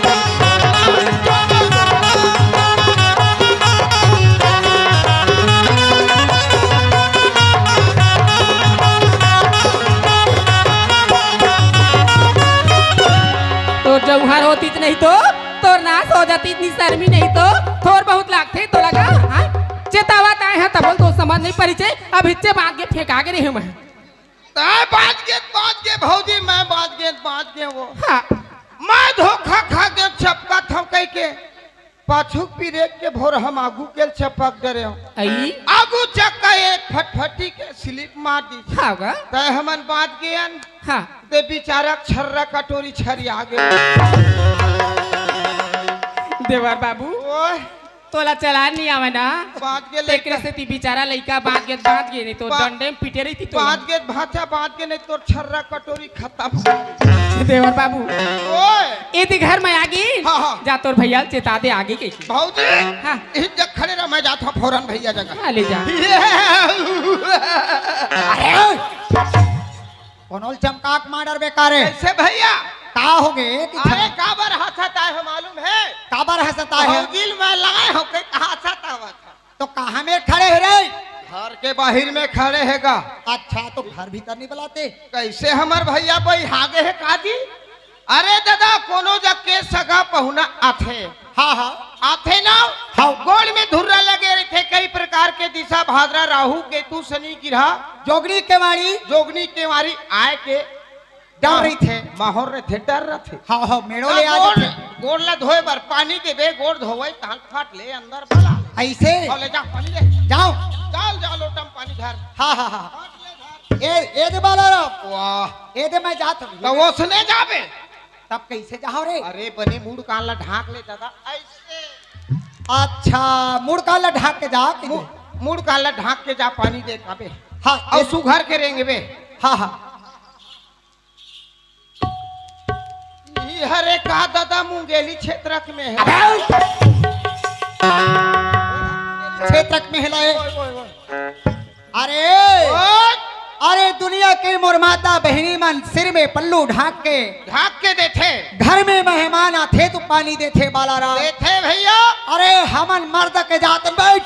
तो जौहर होती नहीं तो तोर नाश हो जाती इतनी शर्मी नहीं तो थोर बहुत लागते तो लगा हाँ? चेतावत आए हैं तब तो समझ नहीं परिचय अब हिच्चे बांध के फेंका के रही मैं बात के भौजी मैं बात के वो हाँ मैं धोखा खा के चपका थमकई के पाछुक पिरेक के भोर हम आगू के चपक डरे आई आगू चक्का एक फटफटी के स्लिप मार दी हाँ गा तय हमन बात के अन हाँ ते बेचारा छर्रा कटोरी छरी आगे देवर बाबू ओए तोला चला नहीं आवे ना बात के तेकरे लेकर से ती बेचारा लइका बांध के नहीं तो बा- डंडे में पीटे रही थी तो बात के भाचा बात के नहीं तो छर्रा कटोरी खत्म देवर बाबू ओए ये ती घर में आ गई हाँ, हाँ। जा तोर भैया चेता दे आगे के भौजी हाँ इस जग खड़े रह मैं जाता हूँ फौरन भैया जगह हाँ, ले जा कौनोल चमकाक माडर बेकारे कैसे भैया का हो गए कि अरे काबर हंसता है मालूम है काबर हंसता है भौजील में लाए हो के कहा हंसता हुआ था तो कहाँ में खड़े है रे घर के बाहर में खड़े हैगा अच्छा तो घर भीतर नहीं बुलाते कैसे हमार भैया भाई हागे है काजी अरे दादा कोनो जग के सगा पहुना आथे हाँ हाँ आथे ना हाँ। गोल में धुर्रा लगे रहते कई प्रकार के दिशा भाद्रा राहु केतु शनि गिरहा जोगनी के मारी जोगनी के मारी आए के डर रही थे माहौल रहे थे डर रहे थे हाँ हाँ मेड़ो ले आ जाते गोड़ ला धोए बर पानी के बे गोड़ धोवे ताल फाट ले अंदर भला ऐसे और ले जा पानी ले जाओ डाल जा लोटम पानी घर हाँ हाँ हाँ फाट ले ए दे बाला रो घर वाह ए दे मैं जात तो हूँ वो सुने जाबे तब कैसे जाओ रे अरे बने मूड कान ला ढाक ले दादा ऐसे अच्छा मुड़ का ला ढाक के जा मूड कान ला ढाक के जा पानी दे काबे हाँ और सुघर के रेंगे बे हाँ हाँ ई हरे का दादा मुंगेली क्षेत्र में है क्षेत्रक में हिलाए ओए, ओए, ओए। अरे ओए, अरे दुनिया के मुरमाता बहनी मन सिर में पल्लू ढाक के ढाक के देथे घर में मेहमान आते तो पानी देते बालाराम देथे भैया अरे हमन मर्द के जात बैठ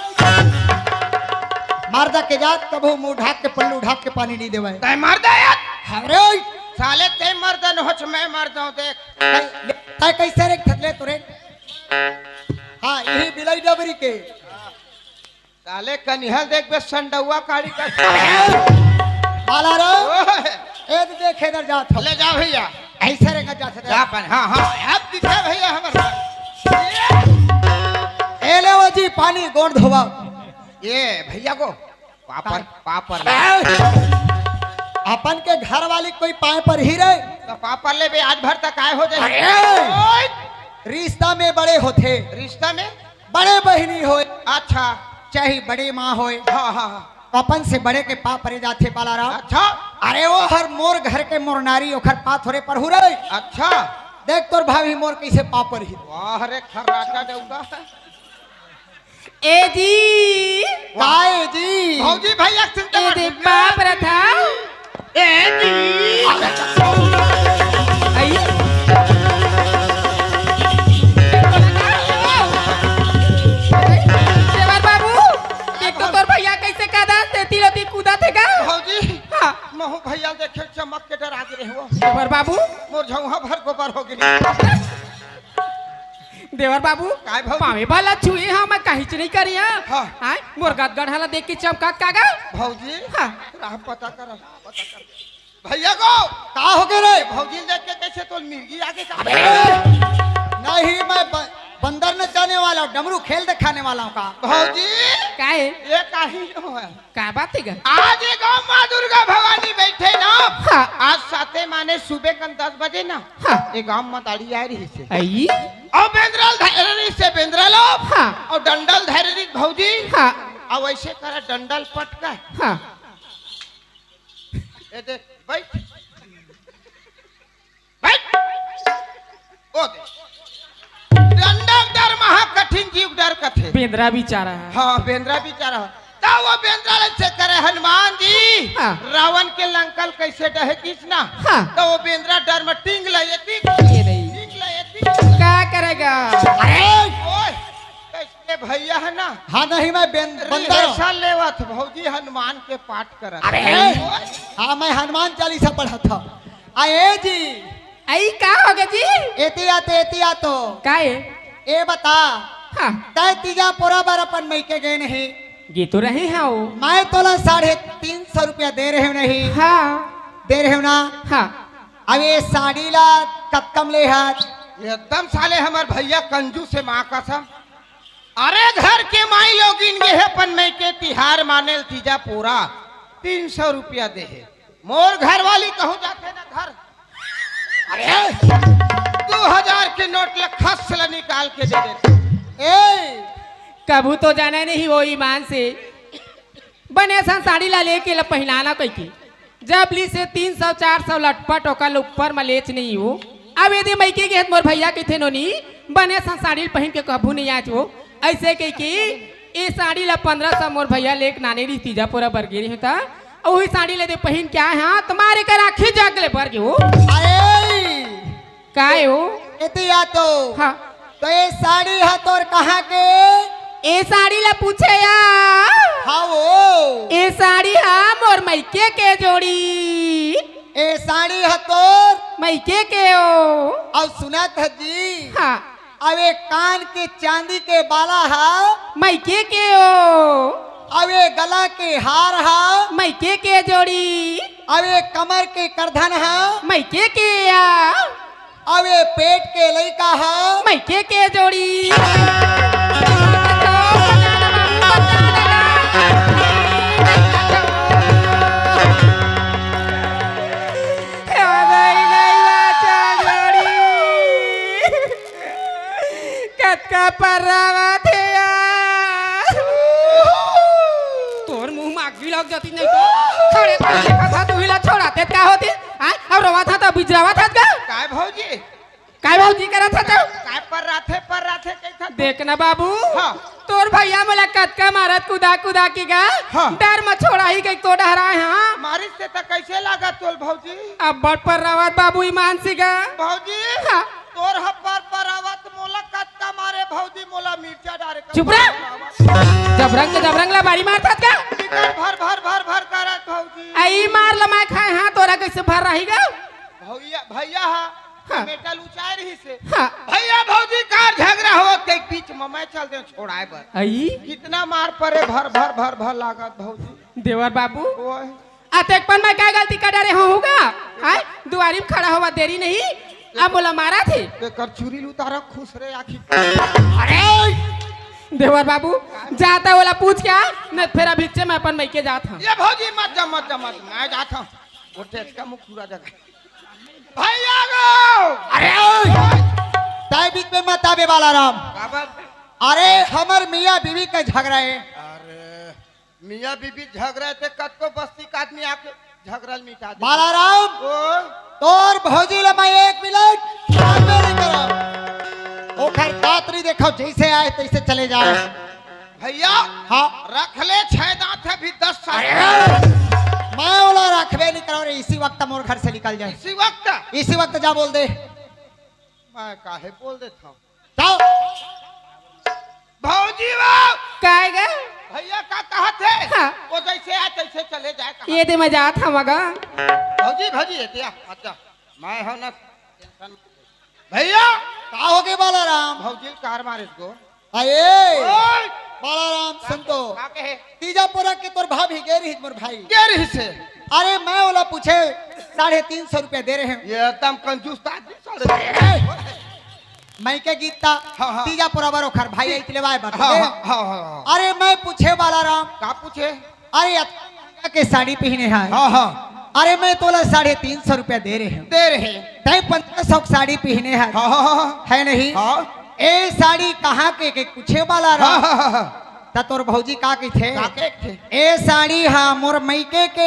मर्द के जात कबू मुंह ढाक के पल्लू ढाक के पानी नहीं देवे तय मर दया अरे साले ते मर्दन होच मैं मर्द हूं देख तय कैसे रे थतले तुरे हाँ यही बिलाई डबरी के साले कनिहल देख बे संडुआ काड़ी का बालाराम ओए, ए तो देखे इधर जात हो ले जा भैया ऐसे रे जात है जा पन हां हां अब दिखा भैया हमर ए ले वो जी पानी गोड़ धोवा ये भैया को पापर पापर अपन के घर वाली कोई पाए पर ही रहे तो पापर ले बे आज भर तक आए हो जाए अरे! ओए, रिश्ता में बड़े होते रिश्ता में बड़े बहनी होए अच्छा चाहे बड़ी माँ होए हाँ हाँ हाँ अपन से बड़े के पा परे जाते बालाराम अच्छा अरे वो हर मोर घर के मोर नारी ओखर पा थोड़े पर हो रहे अच्छा देख तोर भाभी मोर कैसे पा पर ही वाह रे खर्राटा देउगा ए जी काए जी भौजी भैया चिंता ए मत दे कीजिए। बाप रथा ए जी आई देवर बाबू एक तो तोर भैया कैसे कादा तेती लती कूदा थे का भौजी हाँ महू भैया देखे चमक के डर आगे रहे हो देवर बाबू मोर झौहा भर गोबर हो गई देवर बाबू काय भौजी? पावे वाला छुए हाँ मैं कहीं नहीं करी हाँ। हाँ मुर्गा गढ़ाला देख के चमका कागा भौजी हाँ राह पता कर भैया को का हो गए रे भौजी देख के कैसे तो मिर्गी आगे का नहीं मैं बंदर न जाने वाला हूँ, डमरू खेल दिखाने वाला हूँ का भौजी काहे ये काहे हो है का बात है आज ये गाँव माँ दुर्गा भवानी बैठे ना हाँ। आज साते माने सुबह का 10 बजे ना हाँ। ये गाँव में ताड़ी आ रही से आई और बेंद्रल धैर्य से बेंद्रल हाँ और डंडल धैर्य भौजी हाँ और वैसे करा डंडल पटका हाँ ये देख बैठ बैठ ओ देख बेंद्रा बेचारा है। हाँ बेंद्रा बेचारा तो वो बेंद्रा से करे हनुमान जी हाँ। रावण के लंकल कैसे डहे किसना हाँ। तो वो बेंद्रा डर में टिंग ले ये नहीं क्या करेगा। ओए कैसे भैया है ना हाँ नहीं मैं बंदर ऐसा लेवत भौजी हनुमान के पाठ कर अरे हाँ मैं हनुमान चालीसा पढ़ा था। आए जी आई का हो गया जी। एतिया तो का है ए बता हाँ तय तीजा पूरा बार अपन मैके गए नहीं ये तो रहे हैं वो। मैं तोला 350 रुपया दे रहे हो नहीं हाँ दे रहे हो ना। हाँ अब ये साड़ी ला कब कम ले हाथ एकदम साले हमार भैया कंजू से माँ कसम अरे घर के माई लोग इनके है पन में के तिहार माने तीजा पूरा 300 रुपया दे है मोर घर वाली कहूँ जाते ना घर अरे 2000 के नोट लखस से निकाल के दे देते। ए कबू तो जाना नहीं वो ईमान से बने सन साड़ी ला लेके ला पहनाना कोई की जब ली से 300-400 लटपट ओकर ऊपर मलेच नहीं हो। अब यदि मैके के मोर भैया के थे नोनी बने सन साड़ी पहन के कबू नहीं आज वो ऐसे कह कि ये साड़ी ला 1500 मोर भैया लेक नाने री तीजा पूरा बरगेरी होता और वही साड़ी ले दे पहन क्या है हाँ तुम्हारे कर आखिर जागले बरगे हो अरे का हो। एतिया तो हाँ तो ये साड़ी है तोर कहाँ के ए साड़ी ला पूछे या हाँ वो ए साड़ी हाँ मोर मैके के जोड़ी ए साड़ी है तोर मैके के हो। अब सुनत है जी हाँ अब एक कान के चांदी के बाला है मैके के हो। अब ये गला के हार है मैके के जोड़ी अब ये कमर के करधन है मैके के या अब ये पेट के लड़का है मैके के जोड़ी। कतका पर्रावा थे तोर मुंह में आग भी लग जाती नहीं तो छोड़े तो देखा था तू हिला छोड़ाते क्या होती हाँ अब रवा था तो बिजरावा था का काय भौजी काय भौजी करा था तो काय पर राथे कैसा देखना बाबू हाँ। तोर भैया मोला कतका मारत कुदा की गा हाँ। डर में छोड़ा ही गई तो डराए हाँ मारिस से तो कैसे लगा तोल भौजी अब बड़ पर रवात बाबू ईमान सिगा भौजी हाँ। तोर हप्पर पर आवत मोला कत्ता मारे भौजी मोला मिर्चा डारे चुप रह जबरंग ला बारी मारता का भर करत भौजी आई मार लमा खाए हाँ तोरा कैसे भर रही गा भैया हाँ। मेटल ऊंचाई रही से हाँ। भैया भौजी कार झगड़ा हो के बीच में मैं चल दे छोड़ाए बर आई कितना मार परे भर लागत भौजी देवर बाबू ओए अतेक पन मैं क्या गलती कर डरे होगा आय दुआरी में खड़ा हुआ देरी नहीं अब बोला मारा थे कर चूरी उतारा खुश रे आखिर अरे देवर बाबू जाता वाला पूछ क्या न फिर अभी से मैं अपन मैके जात हूं ये भौजी मत जा मैं जाता हूं वो टेस्का मुख पूरा जगह भैया गो अरे ताई बीच में मत आवे बाला राम काबर अरे हमर मियाँ बीवी का झगड़ा है अरे मियां बीबी झगड़ा थे कत को बस्ती का आदमी आके झगड़ा मिटा दे बाला राम ओ तोर भौजी ला मैं 1 मिनट आगे नहीं करो ओखर दातरी देखो जैसे आए तैसे चले जाए भैया हाँ रख ले 6 दांत है भी 10 साल मैं ओला रखबे नहीं करो रे इसी वक्त मोर घर से निकल जाए इसी वक्त जा बोल दे मैं काहे बोल देता हूँ जाओ भौजी वाह काय गए भैया का कहा थे हाँ। वो जैसे आए तैसे चले जाए कहा ये दे मैं जात हूं मगा भौजी एतिया अच्छा मैं हो ना टेंशन भैया का हो गए बाला राम भौजी कार मारे को आए ओए बाला राम सुन तो का कहे तीजापुरा के तोर भाभी गए रही मोर भाई क्या रही से अरे मैं ओला पूछे 350 रुपया दे रहे हैं ये एकदम कंजूस आदमी मैं के गीता हाँ, हाँ। तीजापुरा बरोखर भाई इतले वाए बता हाँ दे। हाँ हाँ हाँ अरे मैं पूछे बाला राम का पूछे अरे अतका के साड़ी पहने हैं हाँ हाँ अरे मैं तोला 350 रुपया दे रहे हैं दे रहे तय 1500 साड़ी पहने हैं हाँ हाँ हाँ है नहीं हाँ ए साड़ी कहाँ के पूछे वाला हाँ राम हाँ हाँ ता तोर भौजी का की थे काके थे ए साड़ी हाँ मोर मैके के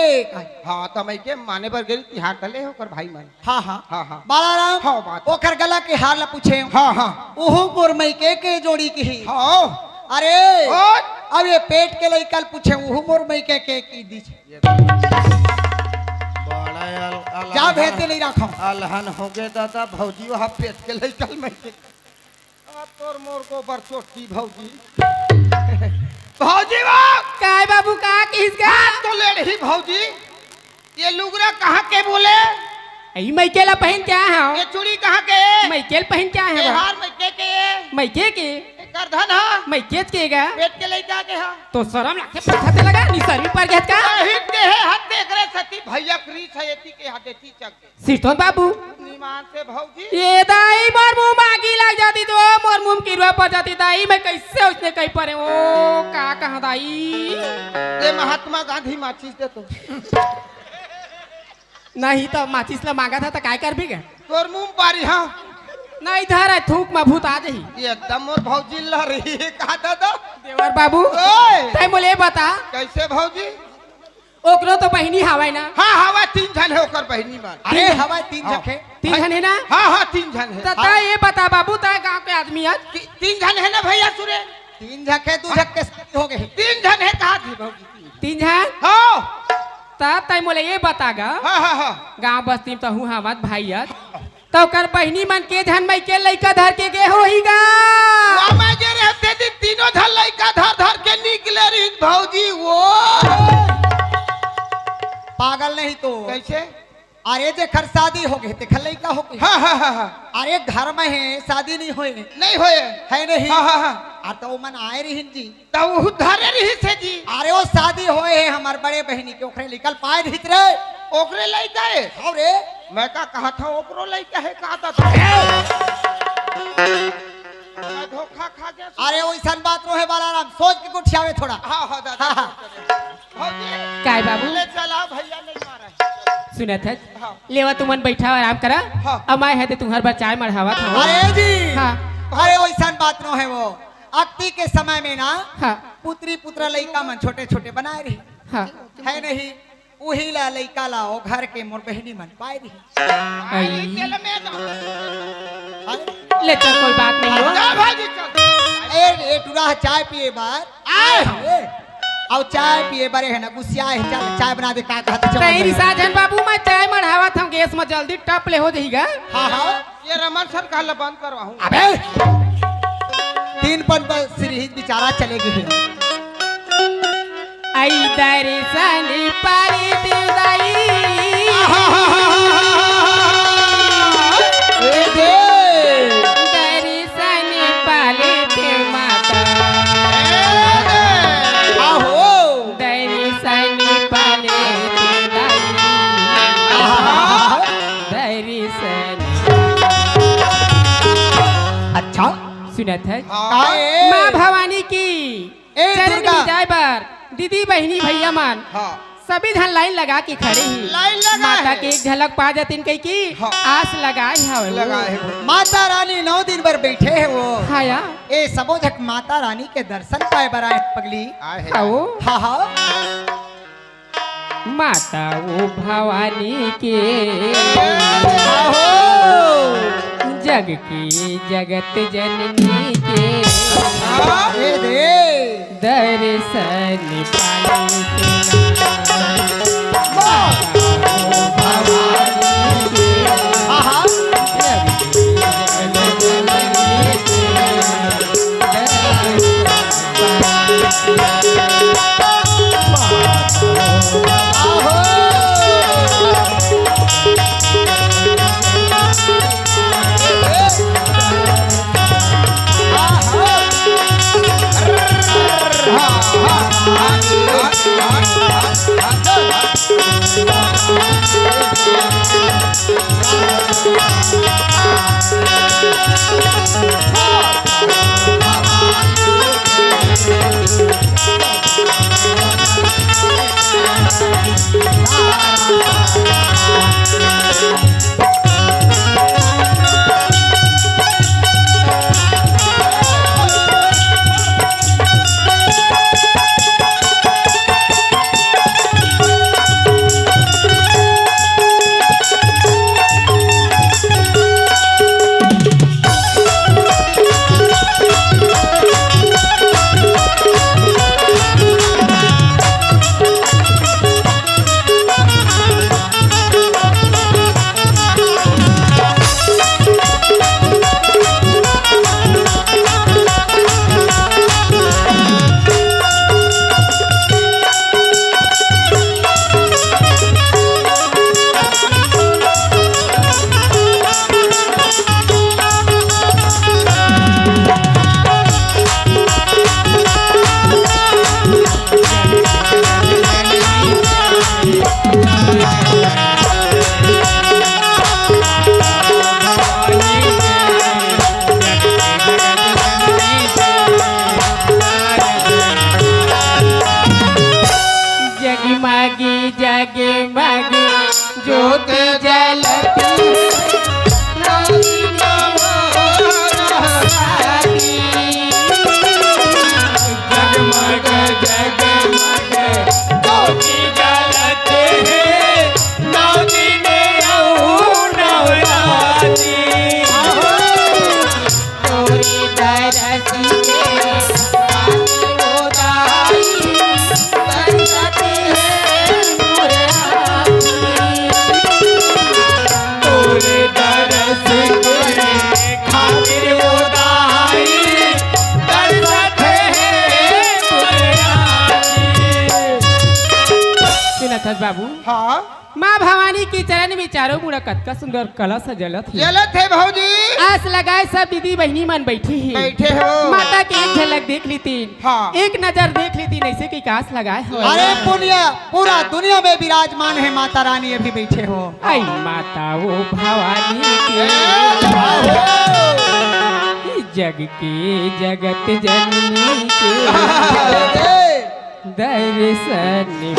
हाँ तो मैं के माने पर गई तिहार तले होकर भाई मन हाँ हाँ हाँ हाँ बाला राम हाँ, बात। ओखर गला के हार ला पूछे हाँ हाँ ओहो मोर मैके के जोड़ी की हाँ अरे और अब ये पेट के लिए कल पूछे वो मोर मई के की दी छे। जा भेजते नहीं रखो अलहन हो गए दादा भौजी वहाँ पेट के लिए कल मैं तोर मोर को बर चोटी भौजी भौजी वाह काय बाबू का किसका तो ले रही भौजी ये लुगरा कहाँ के बोले ई मैकेला पहन क्या है ये चूड़ी कहाँ के मैकेल पहन क्या ये है हार में के मैके के करधन हा मैकेज केगा पेट के लिए क्या के हा तो शर्म लागे पथते लगा नी शरीर पर गहत का हित के है हाथ देख रहे सती भैया क्रीच है एती के हाथ देती चक के सिरथोन बाबू निमान से भौजी ये दाई मोर मुंह मागी लग जाती तो मोर मुंह की रुआ पर जाती दाई मैं कैसे उसने कहीं परे ओ का कहा दाई ये महात्मा गांधी माचिस दे तो नहीं तो माचिस ला मांगा था तो काय कर भी गए तोर मुंह पारी हाँ ना इधर है थूक में भूत आ जाही ये एकदम और भौजी लड़ रही है कहा दादा देवर बाबू ओए तै मोले बता कैसे भौजी ओकरो तो बहिनी हवाई ना हाँ हवा तीन जन है ओकर बहनी मान अरे हवा तीन हाँ। जखे तीन जन है ना हाँ हाँ तीन जन है तो तै ये बता बाबू तै गांव के आदमी आज तीन जन है ना भैया सुरे तीन झके दू झक्के हो गए तीन जन है कहा थी भौजी तीन जन हाँ तै मोले ये बतागा हाँ हाँ हाँ गांव बस्ती में तो हूँ हमार भाई तो कर बहिनी मन के धन मई के लइका धर के गे होईगा मैं जे रहते थी तीनों धर लइका धर धर के निकले रही भौजी वो पागल नहीं तो कैसे अरे जे खर शादी हो गए देख लइका हो गए हाँ हाँ हाँ हाँ अरे घर में है शादी नहीं होए नहीं होए है नहीं हाँ हाँ हाँ और तो मन आए रही जी तो वो धरे रही से जी अरे वो शादी होए है हमार बड़े बहनी के ओखरे निकल पाए रहित रे ओकरे लइका है और रे मैं का कहा था ओकरो लइका है कहा था मैं धोखा खा गया अरे वैसा बात रोहे वाला राम सोच के गुठियावे थोड़ा हाँ हाँ दादा हाँ, हाँ। भौजी काय बाबू ले चला भैया नहीं मारा सुनत है हाँ। लेवा तुमन बैठा आराम करा हाँ। अब मैं है तुम्हार बार चाय मढ़ावा था अरे जी हाँ अरे वैसा बात नो है वो अक्ति के समय में ना हाँ पुत्री पुत्र लइका मन छोटे छोटे बनाए रही हाँ है नहीं वही ला लइका ला ओ घर के मोर बहनी मन पाए रही आई। चल मैं जाऊं। अरे, ले चल कोई बात नहीं हो जा भाजी चल ए टूरा चाय पिए बार आए और चाय पिए बारे है ना गुस्सा है चल चाय बना दे का कहते चल तेरी साजन बाबू मैं चाय मढ़ावा था गैस में जल्दी टप ले हो जाएगा हाँ हाँ ये रमन सर का बंद करवाऊं अबे 3 पन पर श्री बेचारा चलेगी फिर आई दर्शन पारी देदाई दर्शन पाले ते माता आहो दर्शन पाले देदाई दर्शन अच्छा सुनत है काहे? माँ भवानी की ए चरण दुर्गा। में जाए बार दीदी बहनी भैया मान हाँ सभी धन लाइन लगा के खड़े ही लाइन लगा माता है। के एक झलक पा जाती कही की हाँ। आस लगाए है लगा है माता रानी 9 दिन भर बैठे है वो हाँ या ए सबो झक माता रानी के दर्शन पाए बराए पगली आए है आओ हाँ हाँ माता वो भवानी के आहो जग की जगत जननी के ए दे दर्शन पाले हाँ हाँ हाँ हाँ हाँ हाँ हाँ हाँ जगमगी जगमगी ज्योति जलती जगमग जगमग ज्योति जलते हैं नौ दिन और नवरात्रि तोरी दरसी के उदाई संतति है तोरे दरस के खातिर उदाई दरसत है सुनत बाबू हाँ माँ भवानी की चरण में चारों मुड़ा कतका सुंदर कलश सजलत है। जलत है भौजी आस लगाए सब दीदी बहनी मन बैठी है। बैठे हो माता की एक झलक देख ली थी, हाँ। एक नजर देख ली थी, ऐसे की कास लगाए हो। अरे पुण्य पूरा दुनिया में विराजमान है माता रानी अभी बैठे हो। आई माता वो भवानी के जग के जगत जननी के दर्शन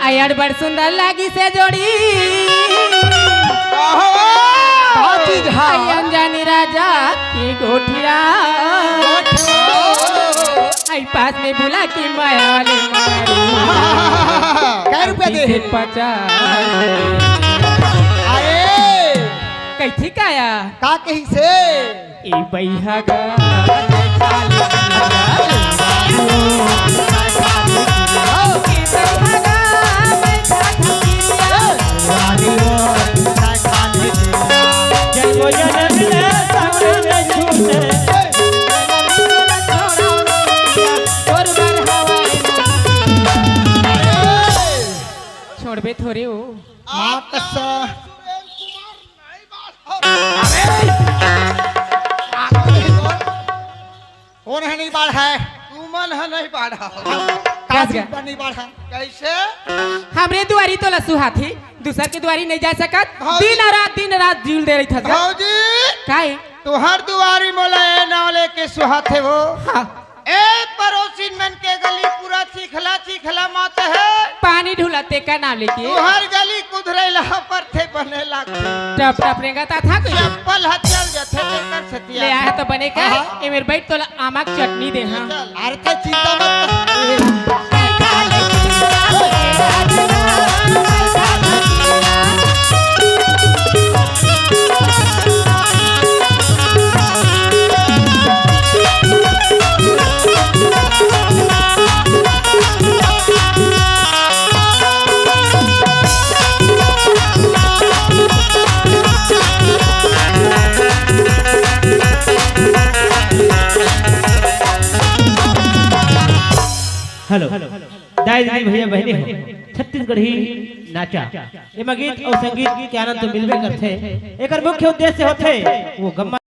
आयर बड़ सुंदर लागी से जोड़ी आई अनजानी राजा की गोठिया आई पास में बुला की माया वाले कै रुपया दे? 50 अरे कैथी काया का कही से ए बैहा गा जन्मो जन्म ले सामने में झूठे छोड़बे थोड़े हो कौन है नहीं बाढ़ है तुमन है नहीं बाढ़ा नहीं बाढ़ है कैसे हमरे दुआरी तो लसु हाथी दूसर के दुआरी नहीं जा सकत भौजी। दिन रात जील दे रही था भौजी काहे तुहर दुआरी मोला ए नावले के सुहाथे हो हाँ, ए पड़ोसी मन के गली पूरा चिखला चिखला मात है पानी ढुलाते का नाम लेके तुहर गली कुधरेला पर थे बने लागते टप टप रेंगाता था कोई चप्पल ह चल जथे तेकर सतिया ले आया तो बने का हाँ। ए मेरे बैठ तो आमक चटनी दे हाँ अरे तो चिंता मत हेलो दाई दीदी भैया बहनी हो छत्तीसगढ़ी नाचा एमा गीत और संगीत के आनंद तो मिलबे करथे एकर मुख्य उद्देश्य होथे वो गम्मा